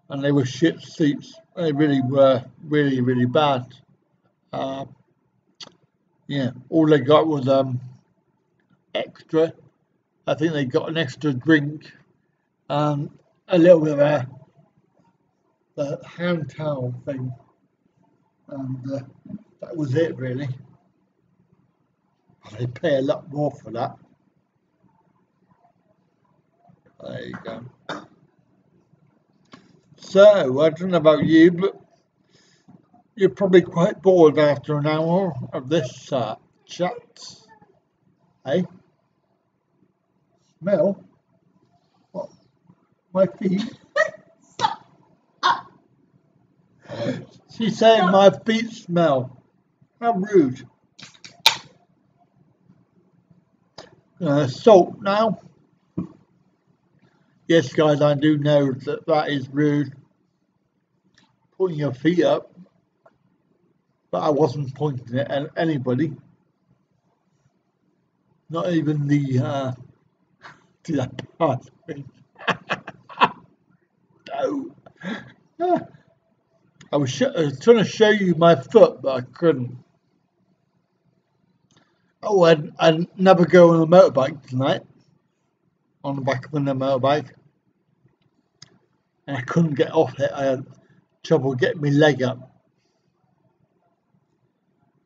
[SPEAKER 1] and they were shit seats. They really were really bad. Yeah, all they got was extra. I think they got an extra drink and a little bit of the hand towel thing, and that was it really. They pay a lot more for that. There you go. So, I don't know about you, but you're probably quite bored after an hour of this chat. Hey? Smell? What? My feet? She's saying my feet smell. How rude. Salt now. Yes, guys, I do know that that is rude. Putting your feet up. But I wasn't pointing it at anybody. Not even the to that part of me. No. I was trying to show you my foot, but I couldn't. Oh, I'd never go on a motorbike tonight. On the back of a motorbike. And I couldn't get off it. I had trouble getting my leg up.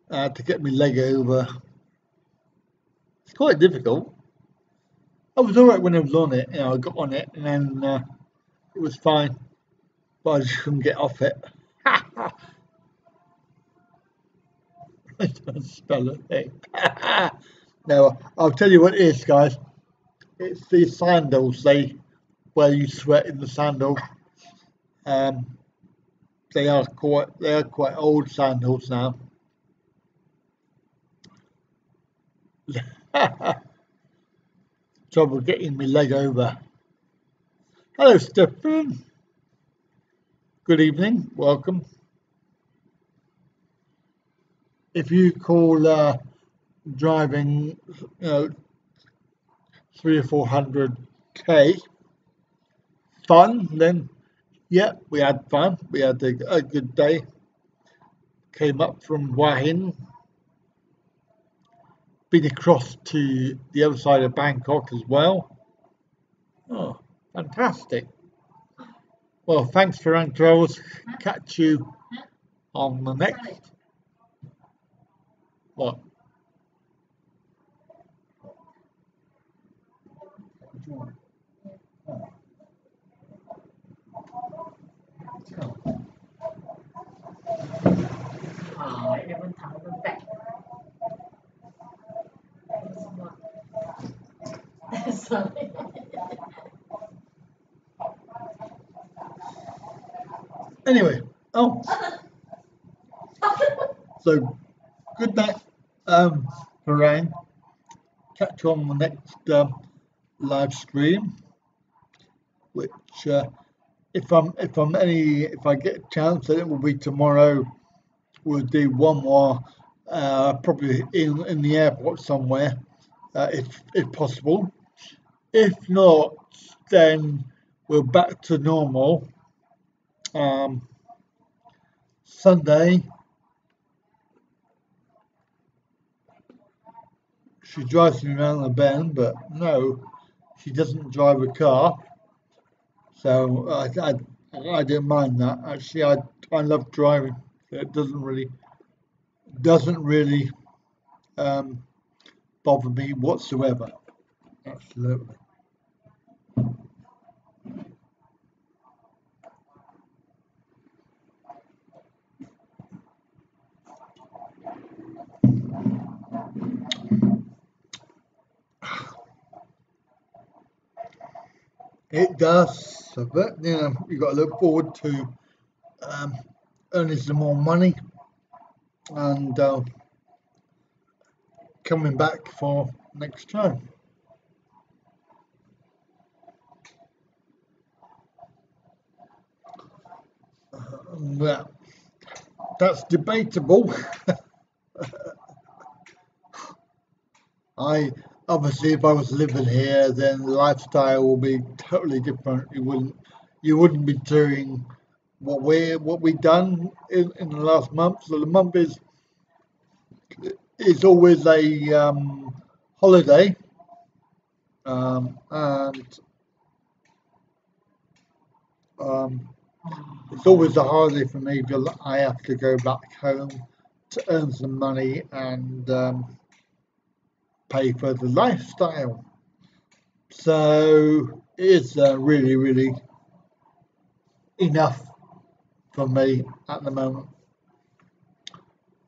[SPEAKER 1] I had to get my leg over. It's quite difficult. I was alright when I was on it. I got on it and then it was fine. But I just couldn't get off it. I don't spell it. No, I'll tell you what it is, guys. It's the sandals where you sweat in the sandals. They are quite old sandals now. Trouble getting my leg over. Hello, Stephen. Good evening. Welcome. If you call driving, 300 or 400k fun, then yeah, we had fun. We had a good day. Came up from Wahin, been across to the other side of Bangkok as well. Oh, fantastic. Well, thanks for intros. Catch you on the next. What?
[SPEAKER 2] everyone thẳng bên cạnh. Sorry.
[SPEAKER 1] Anyway, so good night, Lorraine. Catch you on the next live stream, which if I get a chance, then it will be tomorrow. We'll do one more, probably in the airport somewhere, if possible. If not, then we're back to normal. Sunday, she drives me around the bend, but no, she doesn't drive a car. So I don't mind that. Actually, I love driving. It doesn't really bother me whatsoever. Absolutely. It does, but you've got to look forward to earning some more money and coming back for next time. Well, that's debatable. Obviously, if I was living here, then the lifestyle will be totally different. You wouldn't be doing what we've done in the last month. So the month is always a holiday, and it's always a holiday for me because I have to go back home to earn some money and pay for the lifestyle. So it's really, really enough for me at the moment.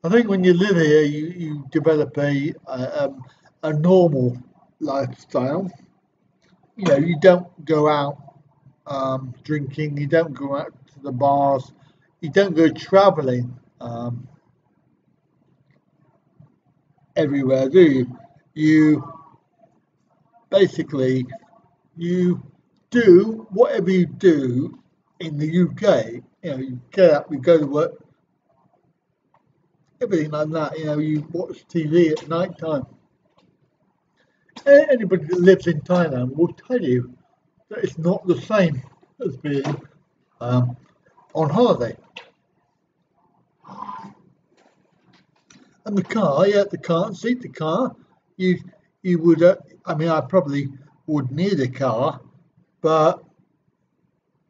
[SPEAKER 1] I think when you live here, you develop a normal lifestyle. You know, you don't go out drinking, you don't go out to the bars, you don't go travelling everywhere, do you? You basically you do whatever you do in the UK. You know, you get up, you go to work, everything like that. You know, you watch TV at night time. Anybody that lives in Thailand will tell you that it's not the same as being on holiday. And the car, yeah, the car, seat the car. You would, I mean, I probably would need a car, but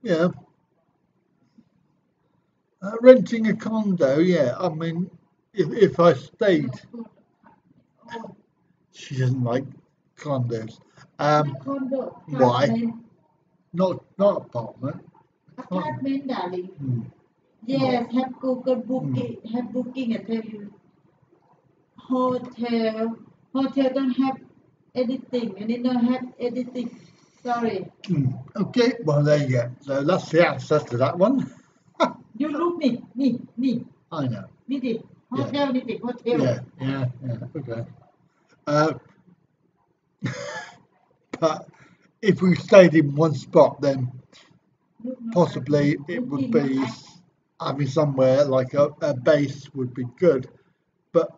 [SPEAKER 1] yeah, renting a condo, yeah. I mean, if I stayed, she doesn't like condos.
[SPEAKER 2] Condo,
[SPEAKER 1] Why?
[SPEAKER 2] apartment,
[SPEAKER 1] Not apartment.
[SPEAKER 2] apartment, darling.
[SPEAKER 1] Hmm.
[SPEAKER 2] Yes, have Google booking, have booking and tell you hotel. Hotel don't have anything, and it don't have anything. Sorry.
[SPEAKER 1] Okay, well there you go. So that's the answer to that one.
[SPEAKER 2] You look me.
[SPEAKER 1] I know.
[SPEAKER 2] Me did. Hotel, me did. Hotel.
[SPEAKER 1] Yeah. Okay. Uh, but if we stayed in one spot, then possibly it would be having somewhere like a base would be good. But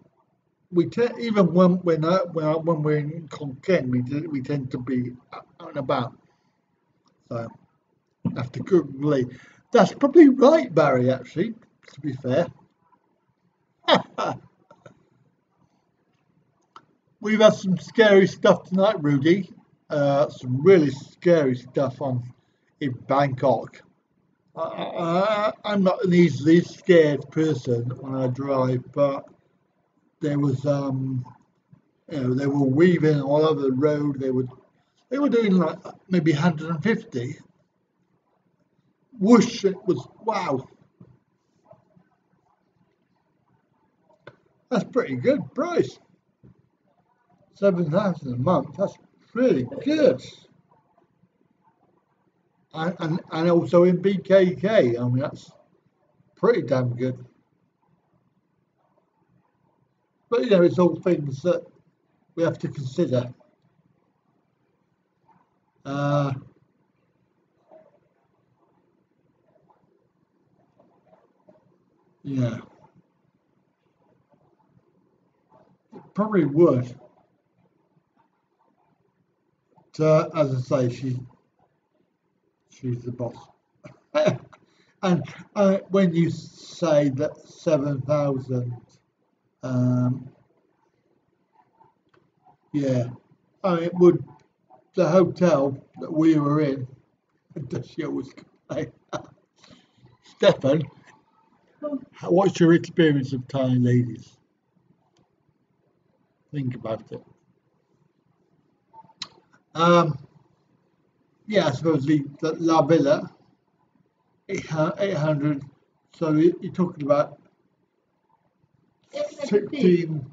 [SPEAKER 1] we even when we're in Konkan, we tend to be out and about. So after Google, that's probably right, Barry. Actually, to be fair, we've had some scary stuff tonight, Rudy. Some really scary stuff in Bangkok. I'm not an easily scared person when I drive, but there was they were weaving all over the road. They were doing like maybe 150. Whoosh! It was wow. That's pretty good price. 7,000 a month. That's really good. And also in BKK. I mean that's pretty damn good. But you know, it's all things that we have to consider. Yeah, probably would. As I say, she's the boss. And when you say that 7,000, yeah, I mean, it would the hotel that we were in. Does she always complain? Stefan, what's your experience of Thai ladies? Think about it. Yeah, I suppose the La Villa, 800. So you're talking about 16.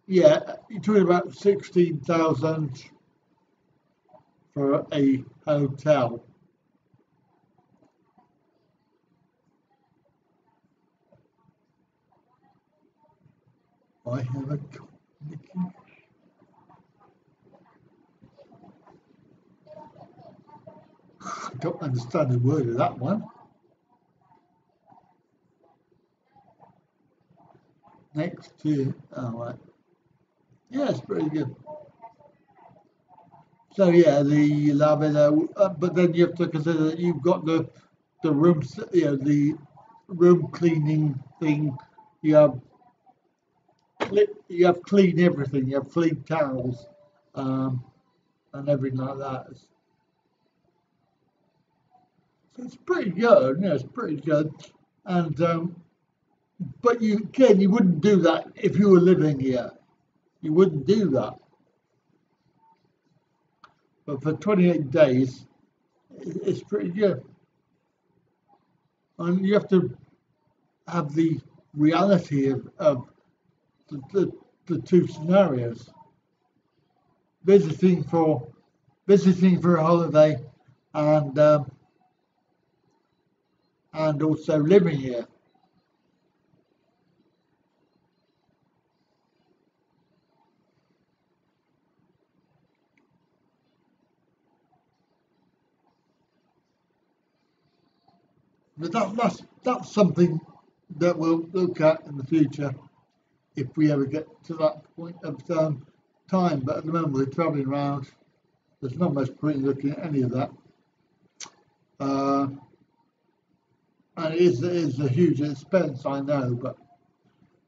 [SPEAKER 1] Yeah, you're talking about 16,000 for a hotel. I have a I don't understand the word of that one. Next to, oh, right. Yeah, it's pretty good. So yeah, the La Villa, but then you have to consider that you've got the rooms, the room cleaning thing. You have you have clean everything. You have clean towels, and everything like that. So it's pretty good. Yeah, it's pretty good. And but you wouldn't do that if you were living here. You wouldn't do that. but for 28 days, it's pretty good. And you have to have the reality of the two scenarios: visiting for a holiday, and also living here. But that's something that we'll look at in the future if we ever get to that point of time. But at the moment we're travelling around. There's not much point in looking at any of that. And it is a huge expense, I know, but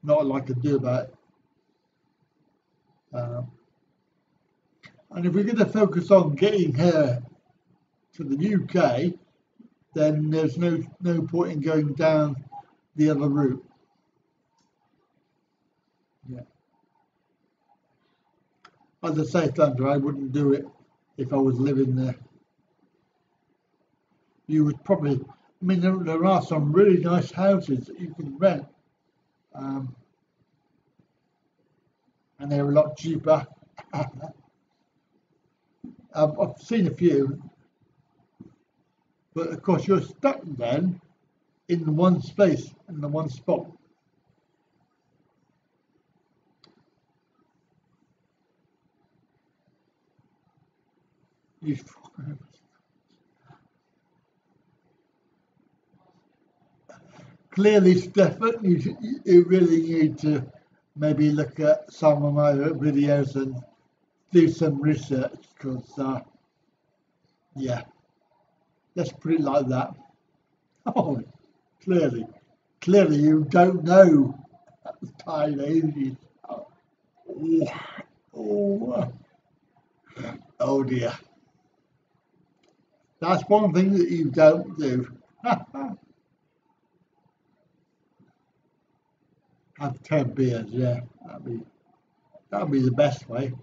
[SPEAKER 1] not a lot I can do about it. And if we're going to focus on getting here to the UK, then there's no point in going down the other route. Yeah. As I say, Thunder, I wouldn't do it if I was living there. You would probably, I mean, there are some really nice houses that you can rent, and they're a lot cheaper. I've seen a few, but of course you're stuck then in one space, in the one spot. Clearly, Stefan, you really need to maybe look at some of my videos and do some research, because, yeah, let's put it like that. Oh, clearly you don't know Thai ladies. Oh dear. That's one thing that you don't do. Have 10 beers, yeah. That'd be the best way.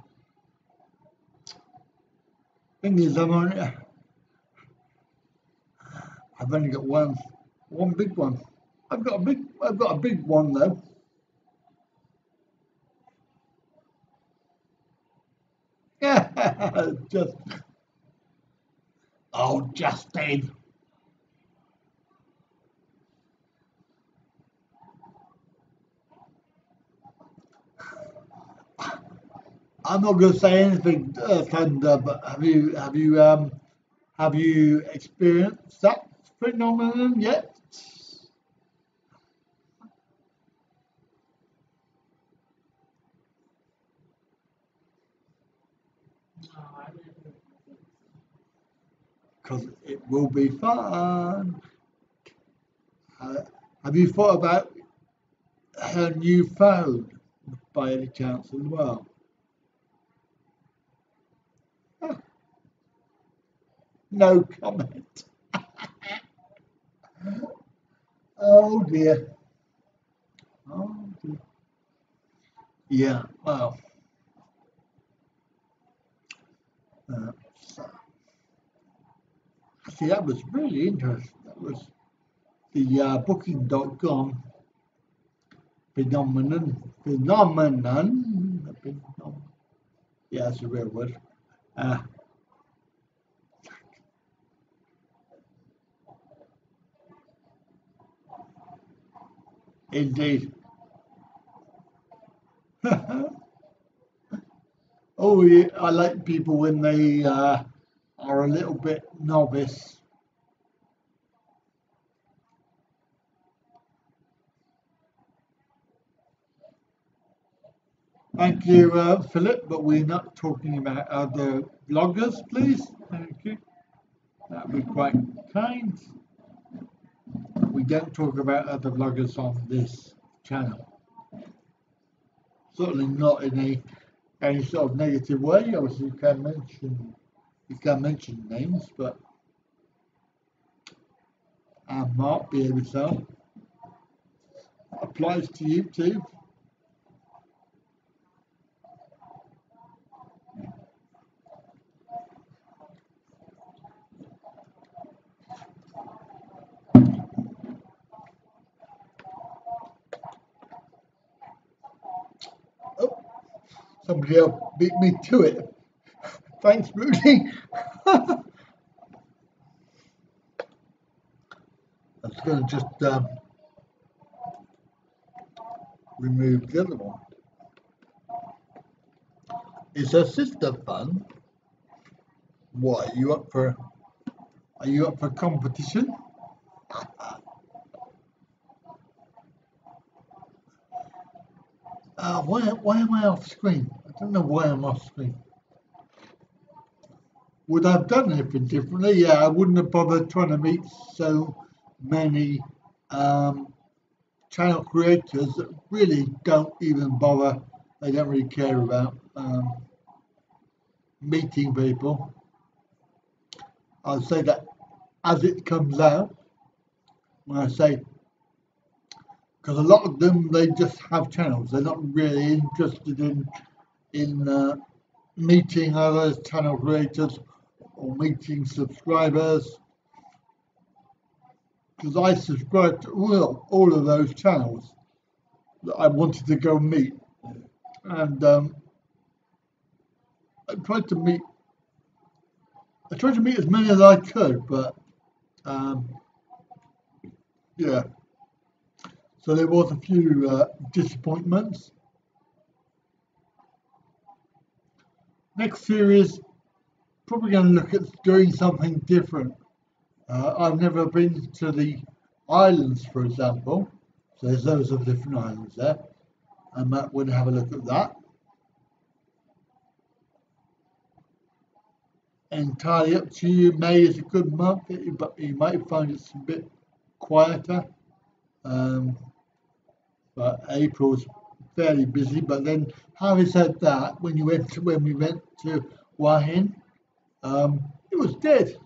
[SPEAKER 1] Thing is, I've only got one big one. I've got a big one though. Yeah, Justin. I'm not going to say anything, Thunder, but have you experienced that phenomenon yet? Because it will be fun. Have you thought about her new phone by any chance as well? No comment. Oh dear. Oh dear. Yeah, well. So, actually, that was really interesting. That was the booking.com phenomenon. Yeah, that's a real word. Indeed. Oh, yeah, I like people when they are a little bit novice. Thank you, Philip, but we're not talking about other bloggers, please. Thank you. That would be quite kind. We don't talk about other bloggers on this channel. Certainly not in any sort of negative way. Obviously, you can mention names, but Mark, be able to applies to you too. Somebody else beat me to it. Thanks, Rudy. I was going to just remove the other one. Is her sister fun? What, are you up for competition? Why am I off screen? I don't know why I'm off screen. Would I have done anything differently? Yeah, I wouldn't have bothered trying to meet so many channel creators that really don't even bother. They don't really care about meeting people. I'll say that as it comes out, when I say, because a lot of them, they just have channels. They're not really interested in meeting other channel creators or meeting subscribers. Because I subscribe to all of those channels that I wanted to go meet, and I tried to meet as many as I could, but yeah. So there was a few disappointments. Next series, probably going to look at doing something different. I've never been to the islands, for example. So there's loads of different islands there. I might want to have a look at that. Entirely up to you. May is a good month, but you might find it's a bit quieter. But April's fairly busy. But then, having said that, when we went to Wahin, it was dead.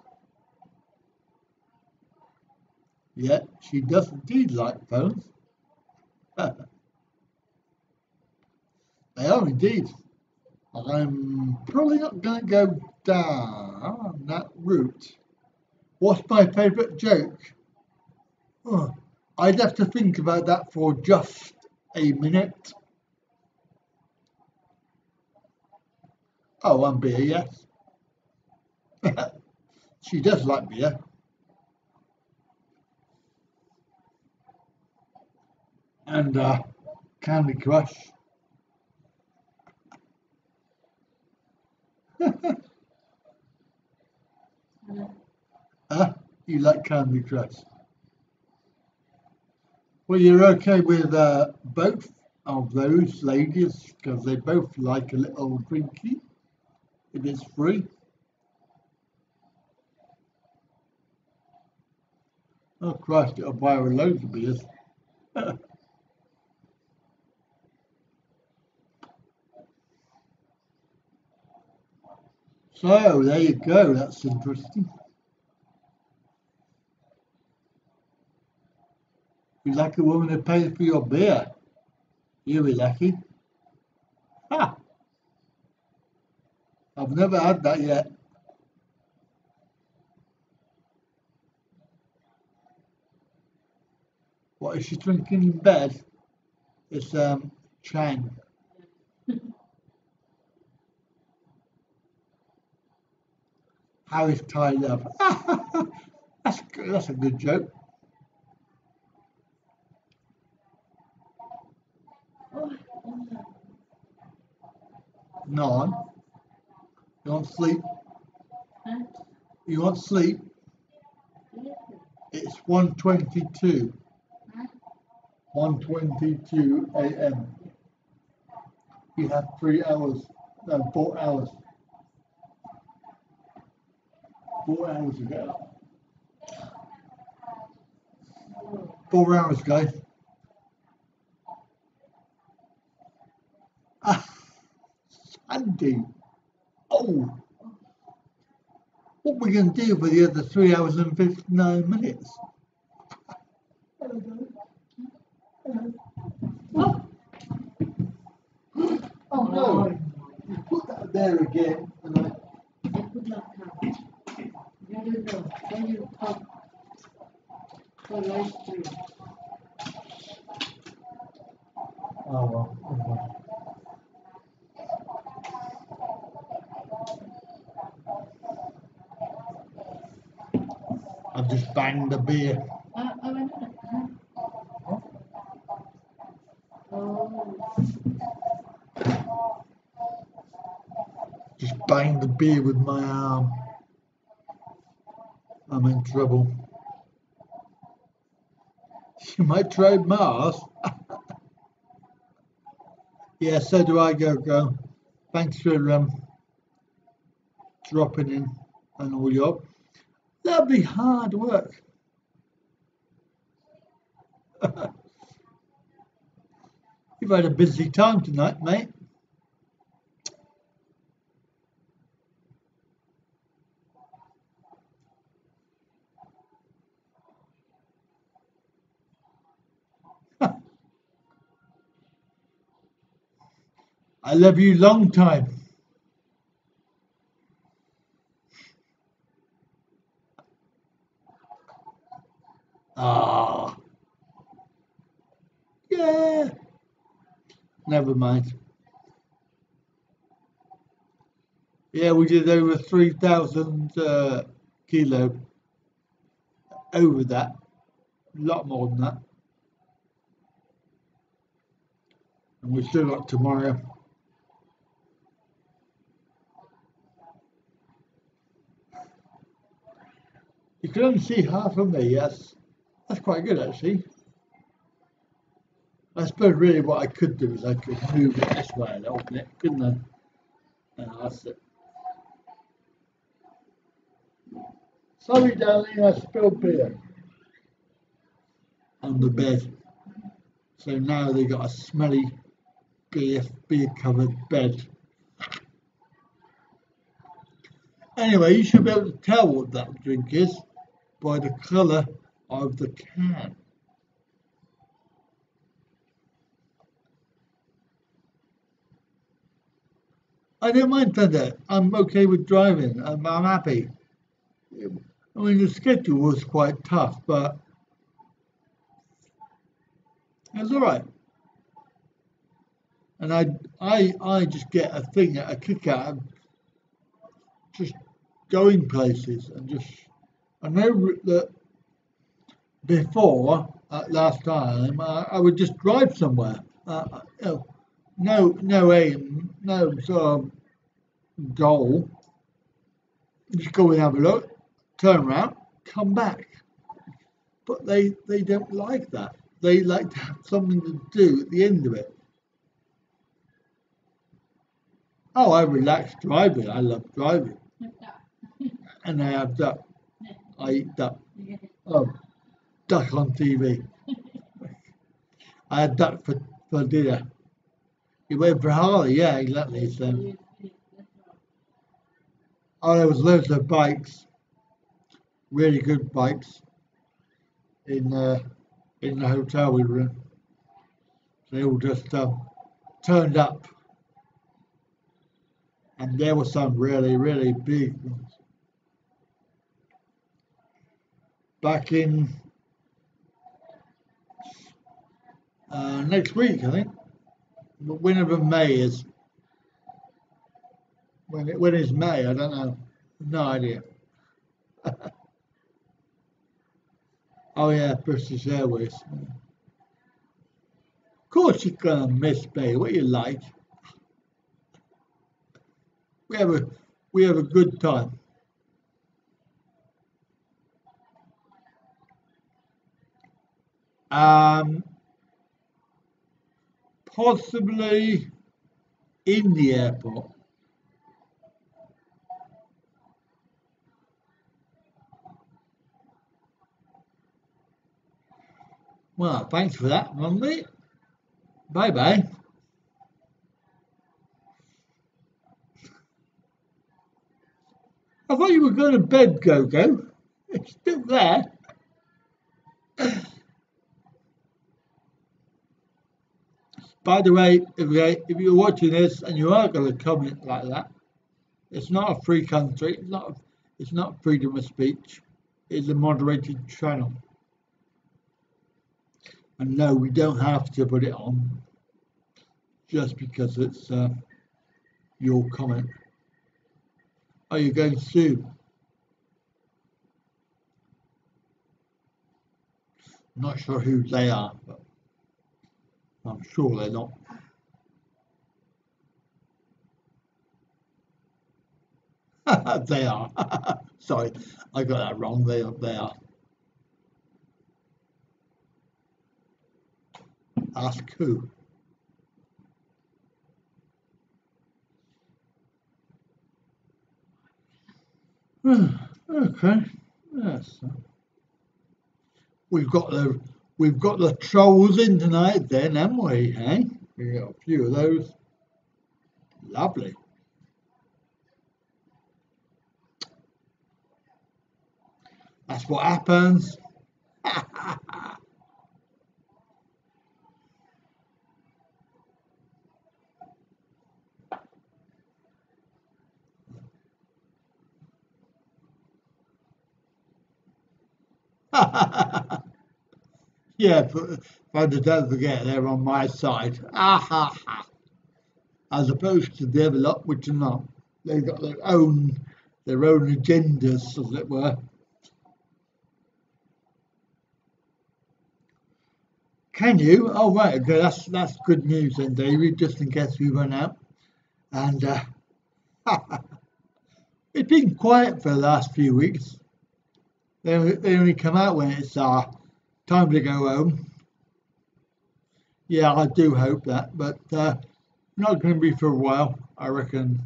[SPEAKER 1] Yeah, she does indeed like phones. They are indeed. I'm probably not going to go down that route. What's my favourite joke? Oh, I'd have to think about that for just a minute. Oh, and beer, yes. She does like beer. And Candy Crush. You like Candy Crush? Well, you're okay with both of those ladies because they both like a little drinky if it's free. Oh Christ, it'll buy her loads of beers. So there you go, that's interesting. You like a woman who pays for your beer? You'll be lucky. Ha! I've never had that yet. What is she drinking in bed? It's Chang. How is Thai love? That's good. That's a good joke. Nine. You want sleep? You want sleep? It's 1:22. 1:22 a.m. You have 3 hours. No, 4 hours. 4 hours to get up. 4 hours, guys. Sunday. Oh. What are we going to do for the other 3 hours and 59 minutes? Oh no! You put that there again. And
[SPEAKER 2] I could not come. I don't know. When you come for live stream.
[SPEAKER 1] Oh well. I've just banged the beer. Just banged the beer with my arm. I'm in trouble. You might try Mars. Yeah, so do I, Go. Thanks for dropping in and all your lovely hard work. You've had a busy time tonight, mate. I love you long time. Ah, yeah. Never mind. Yeah, we did over 3,000 kilo. Over that. A lot more than that. And we still got tomorrow. You can only see half of me, yes. That's quite good, actually. I suppose really what I could do is I could move it this way a little bit, couldn't I? That's it. Sorry, darling, I spilled beer on the bed. So now they got a smelly beer covered bed. Anyway, you should be able to tell what that drink is by the colour of the can. I don't mind that. I'm okay with driving. I'm happy. I mean, the schedule was quite tough, but it's all right. And I just get a kick out of just going places and just. I know that before last time I would just drive somewhere. No aim, no sort of goal. Just go and have a look, turn around, come back. But they don't like that. They like to have something to do at the end of it. Oh, I relax driving. I love driving. And I have duck. I eat duck. Oh, duck on TV. I had duck for dinner. You went for Harley, yeah, exactly. So, oh, there was loads of bikes, really good bikes, in the hotel we were in. They all just turned up, and there were some really, really big ones. Back in next week, I think. But whenever May is. When is May? I don't know. No idea. Oh yeah, British Airways. Of course you're gonna miss May. What you like? We have a good time. Possibly in the airport. Well, thanks for that, Monday. Bye bye. I thought you were going to bed, Go. It's still there. By the way, if you're watching this and you are going to comment like that, it's not a free country. It's not freedom of speech. It's a moderated channel. And no, we don't have to put it on just because it's your comment. Are you going soon? not sure who they are, but I'm sure they're not. They are. Sorry, I got that wrong. They are. Ask who. Okay. Yes. We've got the trolls in tonight then, haven't we? Hey, we got a few of those. Lovely. That's what happens. Yeah, but don't forget they're on my side. As opposed to the other lot, which are not. They've got their own agendas, as it were. Can you? Oh right, okay, that's good news then, David. Just in case we run out. And it's been quiet for the last few weeks. They only come out when it's time to go home. Yeah, I do hope that, but not going to be for a while. I reckon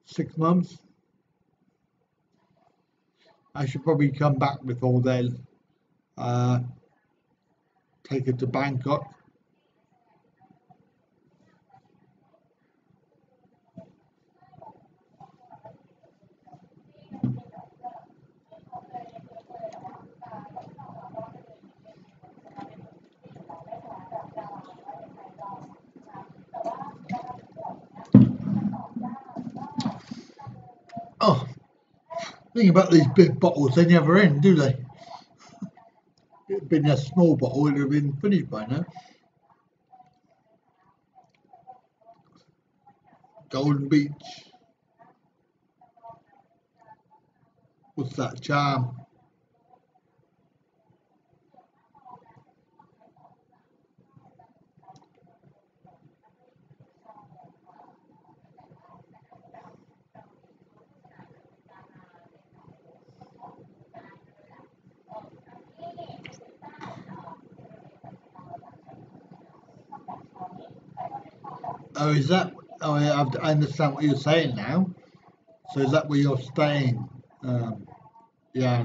[SPEAKER 1] 6 months. I should probably come back before then. Take it to Bangkok. Oh, think about these big bottles, they never end, do they? If it had been a small bottle, it would have been finished by now. Golden Beach. What's that? Charm. Oh, is that? Oh, yeah, I understand what you're saying now. So is that where you're staying? Yeah.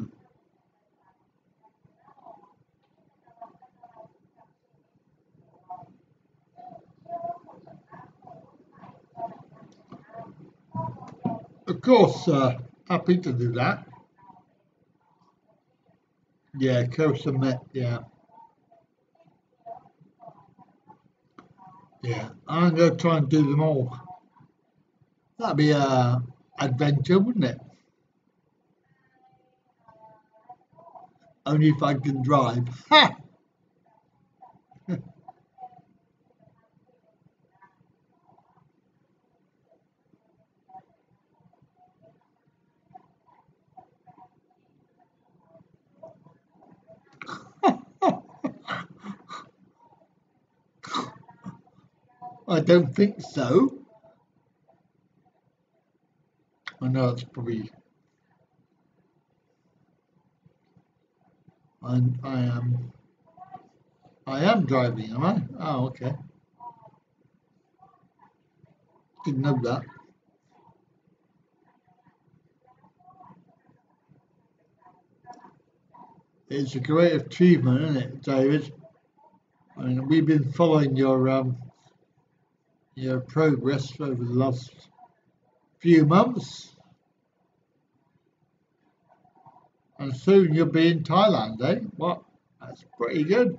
[SPEAKER 1] Of course, happy to do that. Yeah, Coast Met. Yeah, yeah. I'm gonna try and do them all. That'd be a adventure, wouldn't it? Only if I can drive. Ha! I don't think so. I know it's probably. I am. I am driving, am I? Oh, okay. Didn't know that. It's a great achievement, isn't it, David? I mean, we've been following your progress over the last few months, and soon you'll be in Thailand, eh? What? That's pretty good.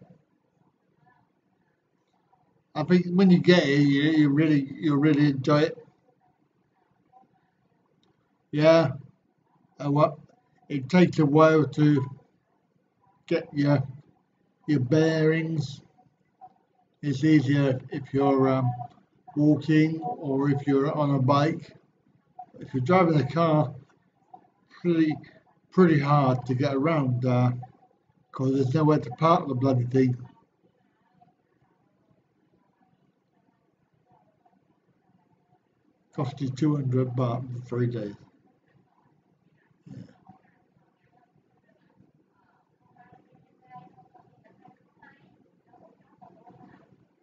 [SPEAKER 1] I think when you get here, you'll really enjoy it. Yeah. What? It takes a while to get your bearings. It's easier if you're walking or if you're on a bike. If you're driving a car, pretty hard to get around because there's nowhere to park the bloody thing. Cost you 200 baht for 3 days. Yeah.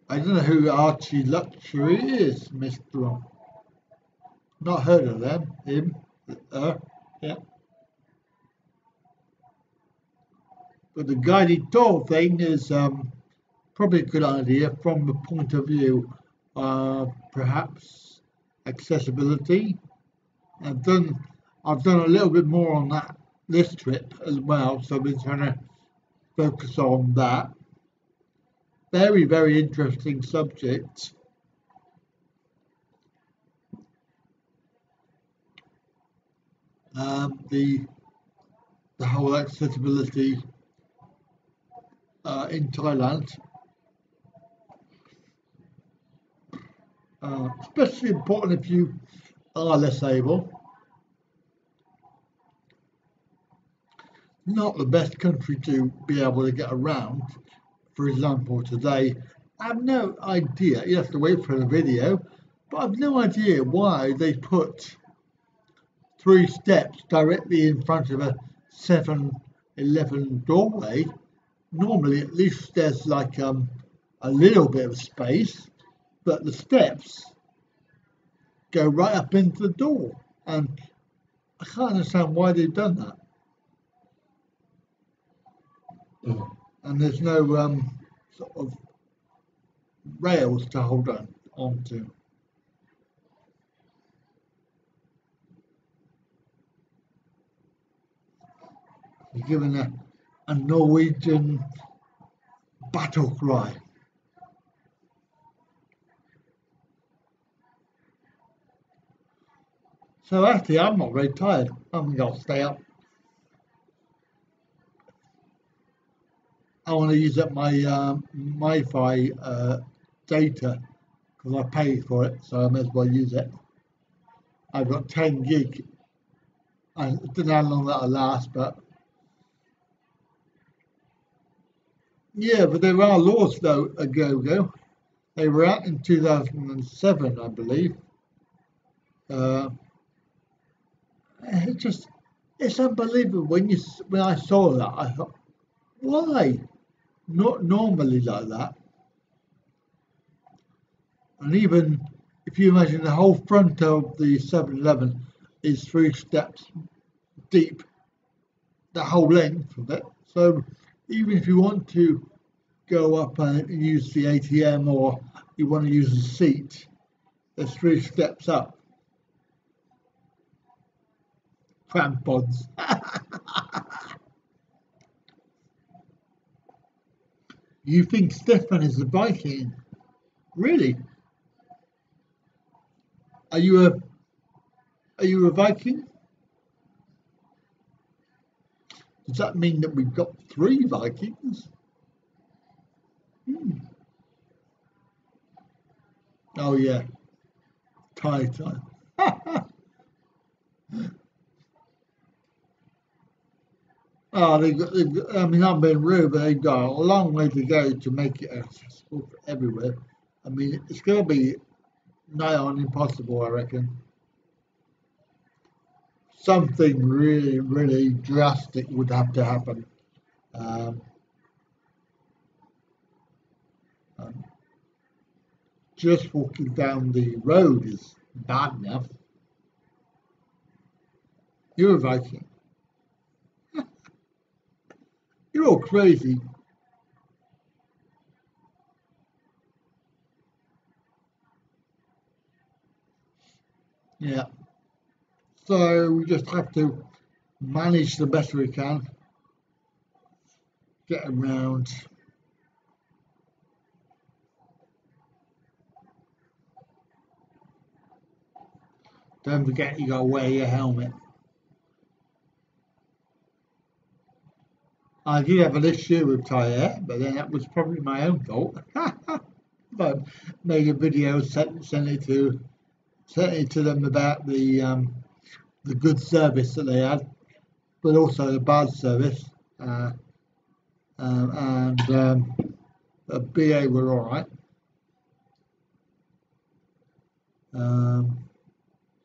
[SPEAKER 1] I don't know who Archie Luxury is, Mr. Not heard of them. Him. Yeah. But the guided tour thing is probably a good idea from the point of view of perhaps accessibility. I've done a little bit more on that this trip as well, so I've been trying to focus on that. Very, very interesting subject. The whole accessibility in Thailand, especially important if you are less able. Not the best country to be able to get around. For example, today, I have no idea, you have to wait for the video, but I have no idea why they put 3 steps directly in front of a 7-Eleven doorway. Normally, at least there's like a little bit of space, but the steps go right up into the door, and I can't understand why they've done that. And there's no sort of rails to hold on to. You're given a Norwegian battle cry. So actually, I'm not very tired. I'm going to stay up. I want to use up my Wi-Fi data because I paid for it, so I may as well use it. I've got 10 gig. I don't know how long that'll last, but yeah, but there are laws though a go. They were out in 2007, I believe. It's unbelievable when I saw that. I thought, why? Not normally like that. And even if you imagine the whole front of the 7-Eleven is 3 steps deep, the whole length of it. So even if you want to go up and use the ATM or you want to use the seat, there's 3 steps up. Crampods. You think Stefan is a Viking? Really? Are you a Viking? Does that mean that we've got 3 Vikings? Oh yeah, Thai. Oh, I mean, I'm being rude, but they've got a long way to go to make it accessible for everywhere. I mean, it's going to be nigh on impossible, I reckon. Something really, really drastic would have to happen. Just walking down the road is bad enough. You're a Viking. You're all crazy. Yeah. So we just have to manage the best we can. Get around. Don't forget you gotta wear your helmet. I did have an issue with Thai Air, but then that was probably my own fault. But made a video, sent it to them about the good service that they had, but also the bad service. and BA were all right.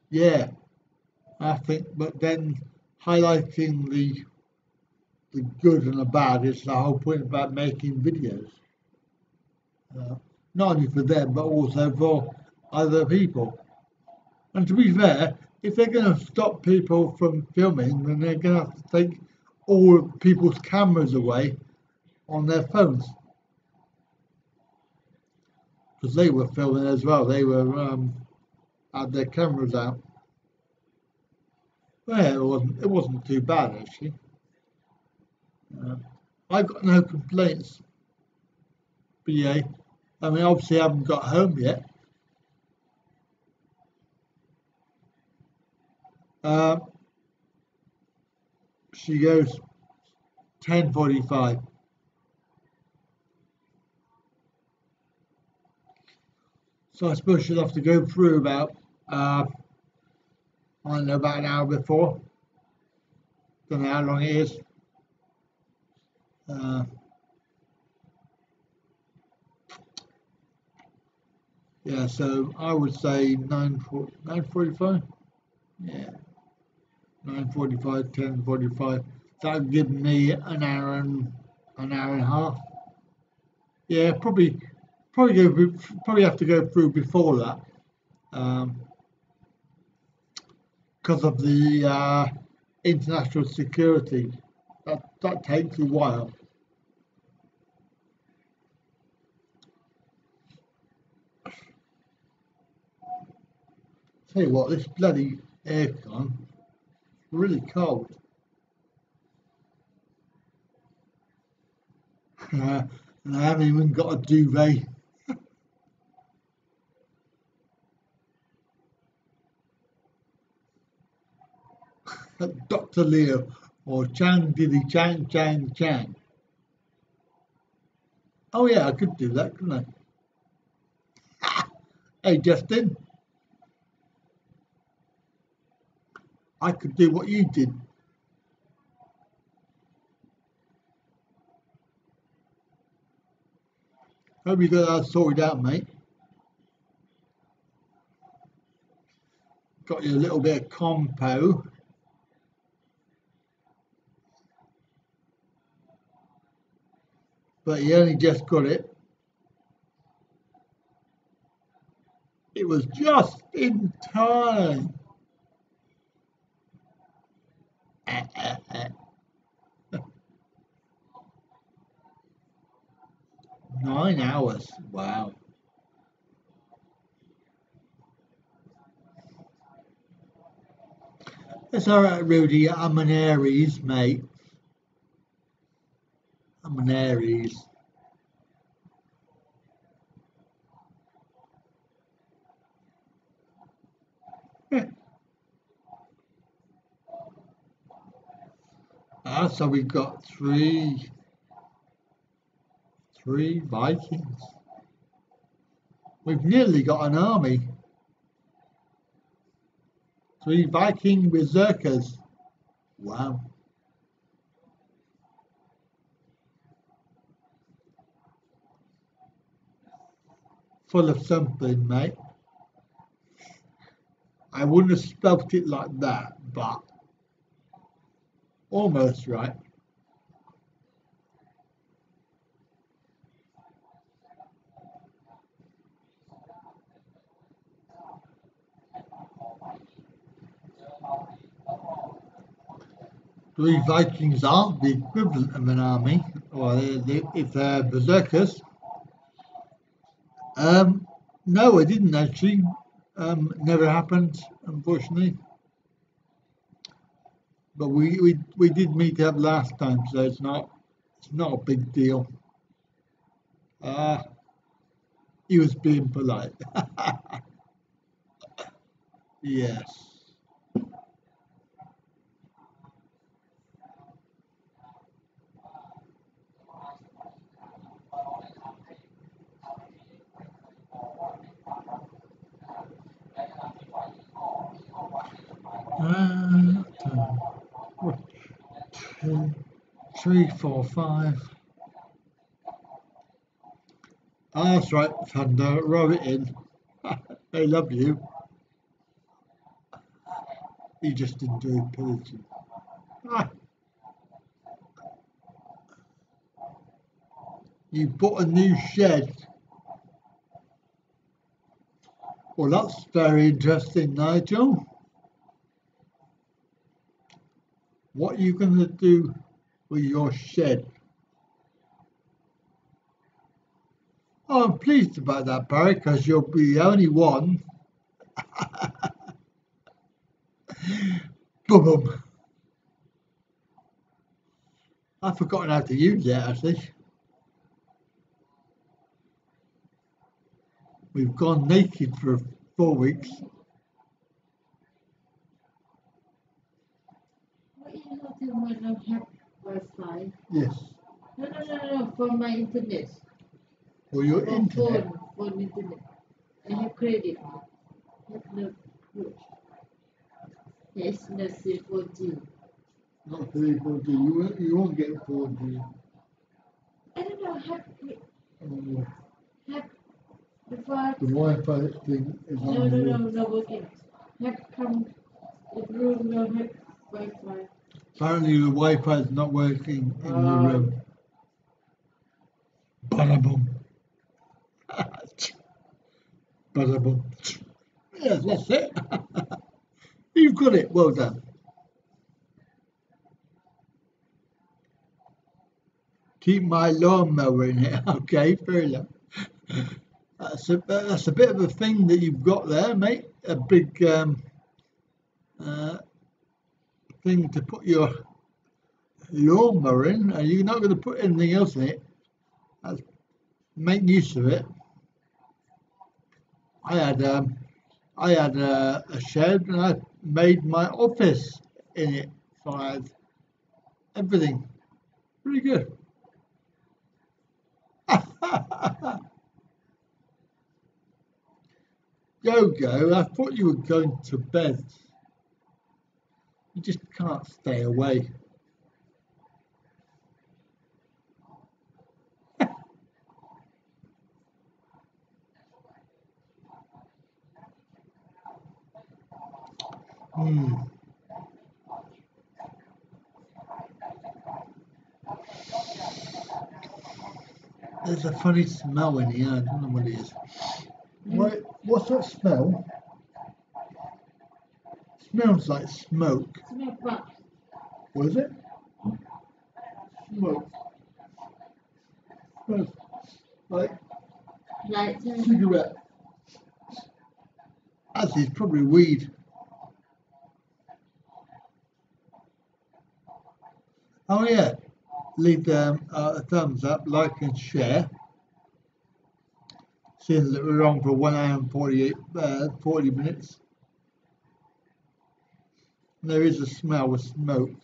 [SPEAKER 1] Yeah, I think, but then highlighting the good and the bad is the whole point about making videos. Not only for them, but also for other people. And to be fair, if they're going to stop people from filming, then they're going to have to take all people's cameras away on their phones. Because they were filming as well. They were had their cameras out. Well, it wasn't too bad actually. I've got no complaints. BA. I mean, obviously, I haven't got home yet. She goes 10:45. So I suppose she'll have to go through about, I don't know, about an hour before. Don't know how long it is. Yeah, so I would say 9:45. Yeah, 9:45, 10:45. That would give me an hour and a half. Yeah, probably have to go through before that, because of the international security. That takes a while. Tell you what, this bloody aircon is really cold. And I haven't even got a duvet. Dr. Leo, or Chang Diddy Chang Chang Chang. Oh yeah, I could do that, couldn't I? Hey Justin, I could do what you did. Hope you got that sorted out, mate. Got you a little bit of compo. But you only just got it. It was just in time. 9 hours. Wow. It's alright, Rudy. I'm an Aries, mate. I'm an Aries. So we've got three Vikings. We've nearly got an army. 3 Viking berserkers. Wow. Full of something, mate. I wouldn't have spelt it like that, but almost right. Three Vikings aren't the equivalent of an army, or if they're berserkers. No, it didn't actually. Never happened, unfortunately. But we did meet up last time, so it's not a big deal. He was being polite. Yes. What, 2, 3, 4, 5. Oh, that's right, Thunder. Rub it in. They love you. You just enjoy pillaging. Ah, you bought a new shed. Well, that's very interesting, Nigel. What are you going to do with your shed? Oh, I'm pleased about that, Barry, because you'll be the only one. Boom, boom. I've forgotten how to use it, actually. We've gone naked for 4 weeks.
[SPEAKER 2] What you know to when I have Wi-Fi?
[SPEAKER 1] Yes.
[SPEAKER 2] No, for my internet.
[SPEAKER 1] For your
[SPEAKER 2] For
[SPEAKER 1] internet.
[SPEAKER 2] phone internet. I have credit. Have no good. Yes, no 4G.
[SPEAKER 1] Not 4G. You won't get 4G.
[SPEAKER 2] I don't know,
[SPEAKER 1] Oh,
[SPEAKER 2] have before.
[SPEAKER 1] the Wi-Fi thing is
[SPEAKER 2] No working. Have come the room, no have Wi-Fi.
[SPEAKER 1] Apparently the Wi-Fi is not working in your room. Bada boom. Bada boom. Yes, that's it. You've got it. Well done. Keep my lawnmower in it. Okay, fair enough. That's a bit of a thing that you've got there, mate. A big thing to put your lawnmower in. You're not going to put anything else in it. Make use of it. I had a shed and I made my office in it. So I had everything. Pretty good. Go, I thought you were going to bed. You just can't stay away. There's a funny smell in here. I don't know what it is. What's that smell? Smells like smoke.
[SPEAKER 2] Smell what?
[SPEAKER 1] What is it? Smoke. Smells like cigarette. Actually, it's probably weed. Oh yeah. Leave a thumbs up, like and share. Seeing that we're on for 1 hour and 40 minutes. And there is a smell of smoke.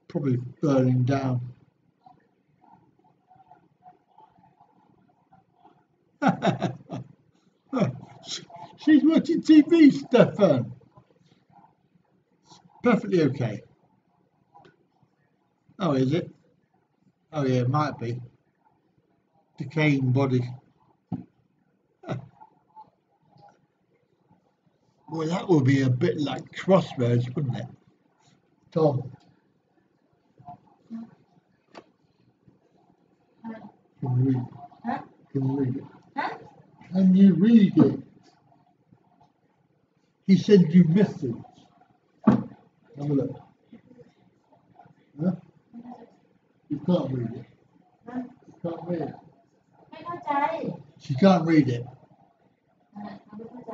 [SPEAKER 1] Probably burning down. She's watching TV, Stefan. Perfectly okay. Oh, is it? Oh, yeah, it might be. Decaying body. Well, that would be a bit like Crossroads, wouldn't it? Tom. Can you read it?
[SPEAKER 2] Huh?
[SPEAKER 1] Can you read it?
[SPEAKER 2] Huh?
[SPEAKER 1] Can you read it? He sent you message. Have a look. Huh? You can't read it.
[SPEAKER 2] Huh?
[SPEAKER 1] You can't read it.
[SPEAKER 2] ไม่เข้าใจ
[SPEAKER 1] She can't read it.
[SPEAKER 2] เขาไม่เข้าใจ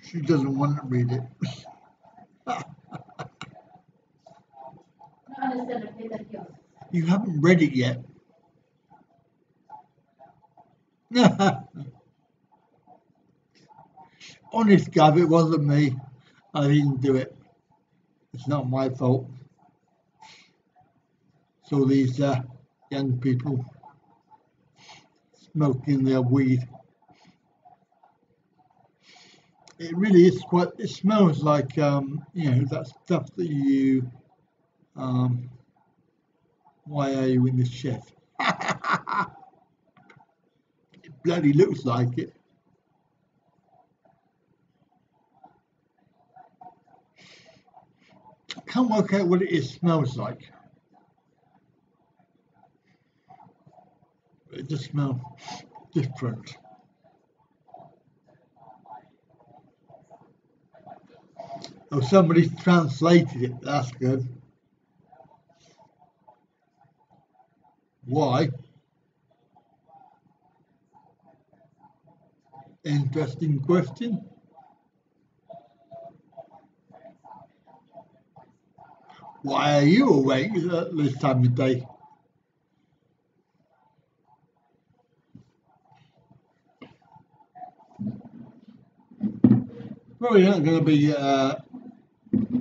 [SPEAKER 1] She doesn't want to read it.
[SPEAKER 2] ไม่ understand the paper.
[SPEAKER 1] You haven't read it yet. Honest, Gav, it wasn't me. I didn't do it. It's not my fault. It's all these young people smoking their weed. It really is quite. It smells like that stuff that you. Why are you in this shed? bloody looks like it. I can't work out what it smells like. It just smells different. Oh, somebody translated it. That's good. Why? Interesting question. Why are you awake at this time of day? Probably not going to be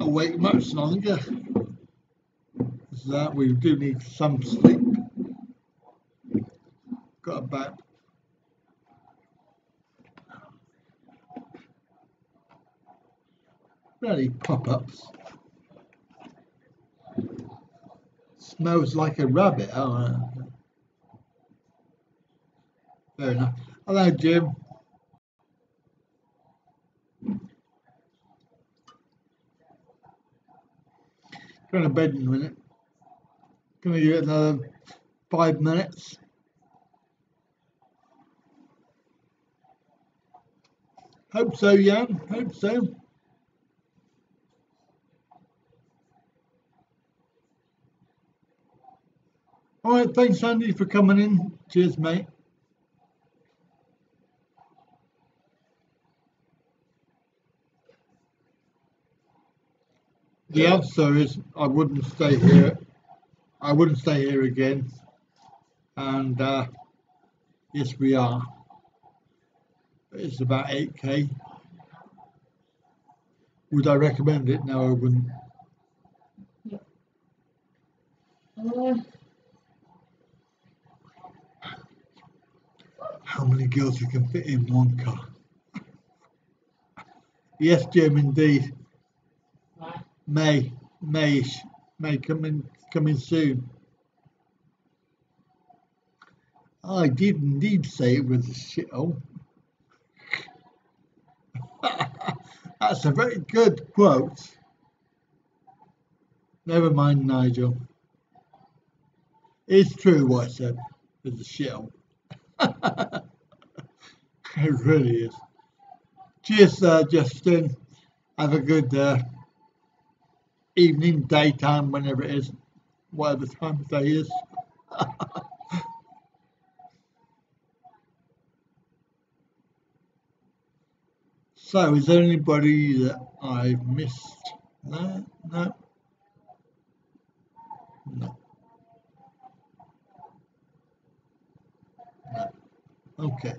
[SPEAKER 1] awake much longer. So we do need some sleep. Got about bloody pop-ups. Smells like a rabbit. Oh, fair enough. Hello, Jim. Going to bed in a minute. Going to give it another 5 minutes. Hope so, Jan. Hope so. All right, thanks, Andy, for coming in. Cheers, mate. The answer is I wouldn't stay here. I wouldn't stay here again. And yes, we are. It's about 8K. Would I recommend it? No, I wouldn't. How many girls you can fit in one car? Yes, Jim, indeed. May coming soon. I did indeed say it was a shithole. That's a very good quote. Never mind, Nigel. It's true what I said. It's a shithole. It really is. Cheers, Justin. Have a good evening, daytime, whenever it is, whatever time of day is. So, is there anybody that I've missed? No, no, no, no. Okay.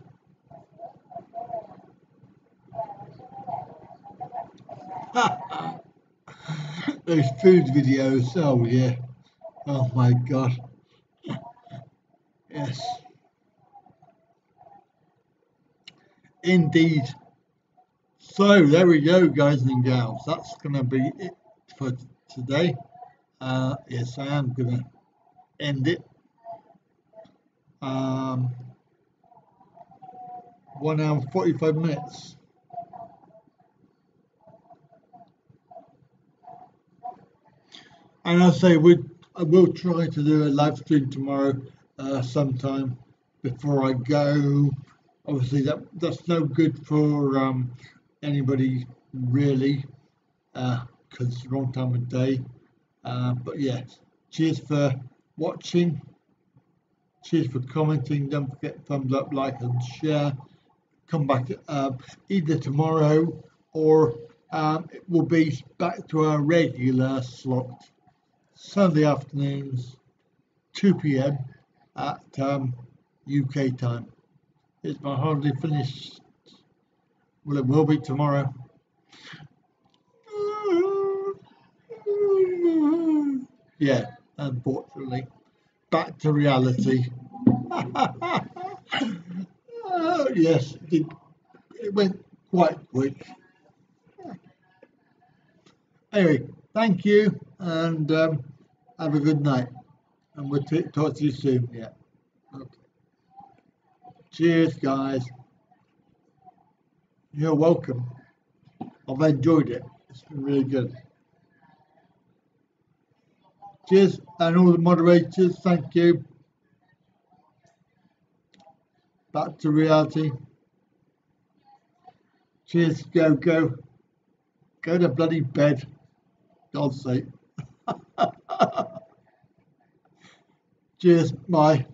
[SPEAKER 1] Those food videos, oh yeah. Oh my God. Yes. Indeed. So there we go, guys and gals. That's going to be it for today. Yes, I am going to end it. 1 hour 45 minutes. And I'll say I will try to do a live stream tomorrow sometime before I go. Obviously, that's no good for anybody really, because it's the wrong time of day. But yeah, cheers for watching. Cheers for commenting. Don't forget thumbs up, like, and share. Come back either tomorrow or it will be back to our regular slot. Sunday afternoons, 2 p.m. at UK time. Is my holiday finished? Well, it will be tomorrow. Yeah, unfortunately. Back to reality. Yes, it went quite quick. Anyway, thank you and have a good night. And we'll talk to you soon. Yeah. Okay. Cheers, guys. You're welcome. I've enjoyed it. It's been really good. Cheers, and all the moderators, thank you. Back to reality. Cheers, go. Go to bloody bed. God's sake. Cheers, bye.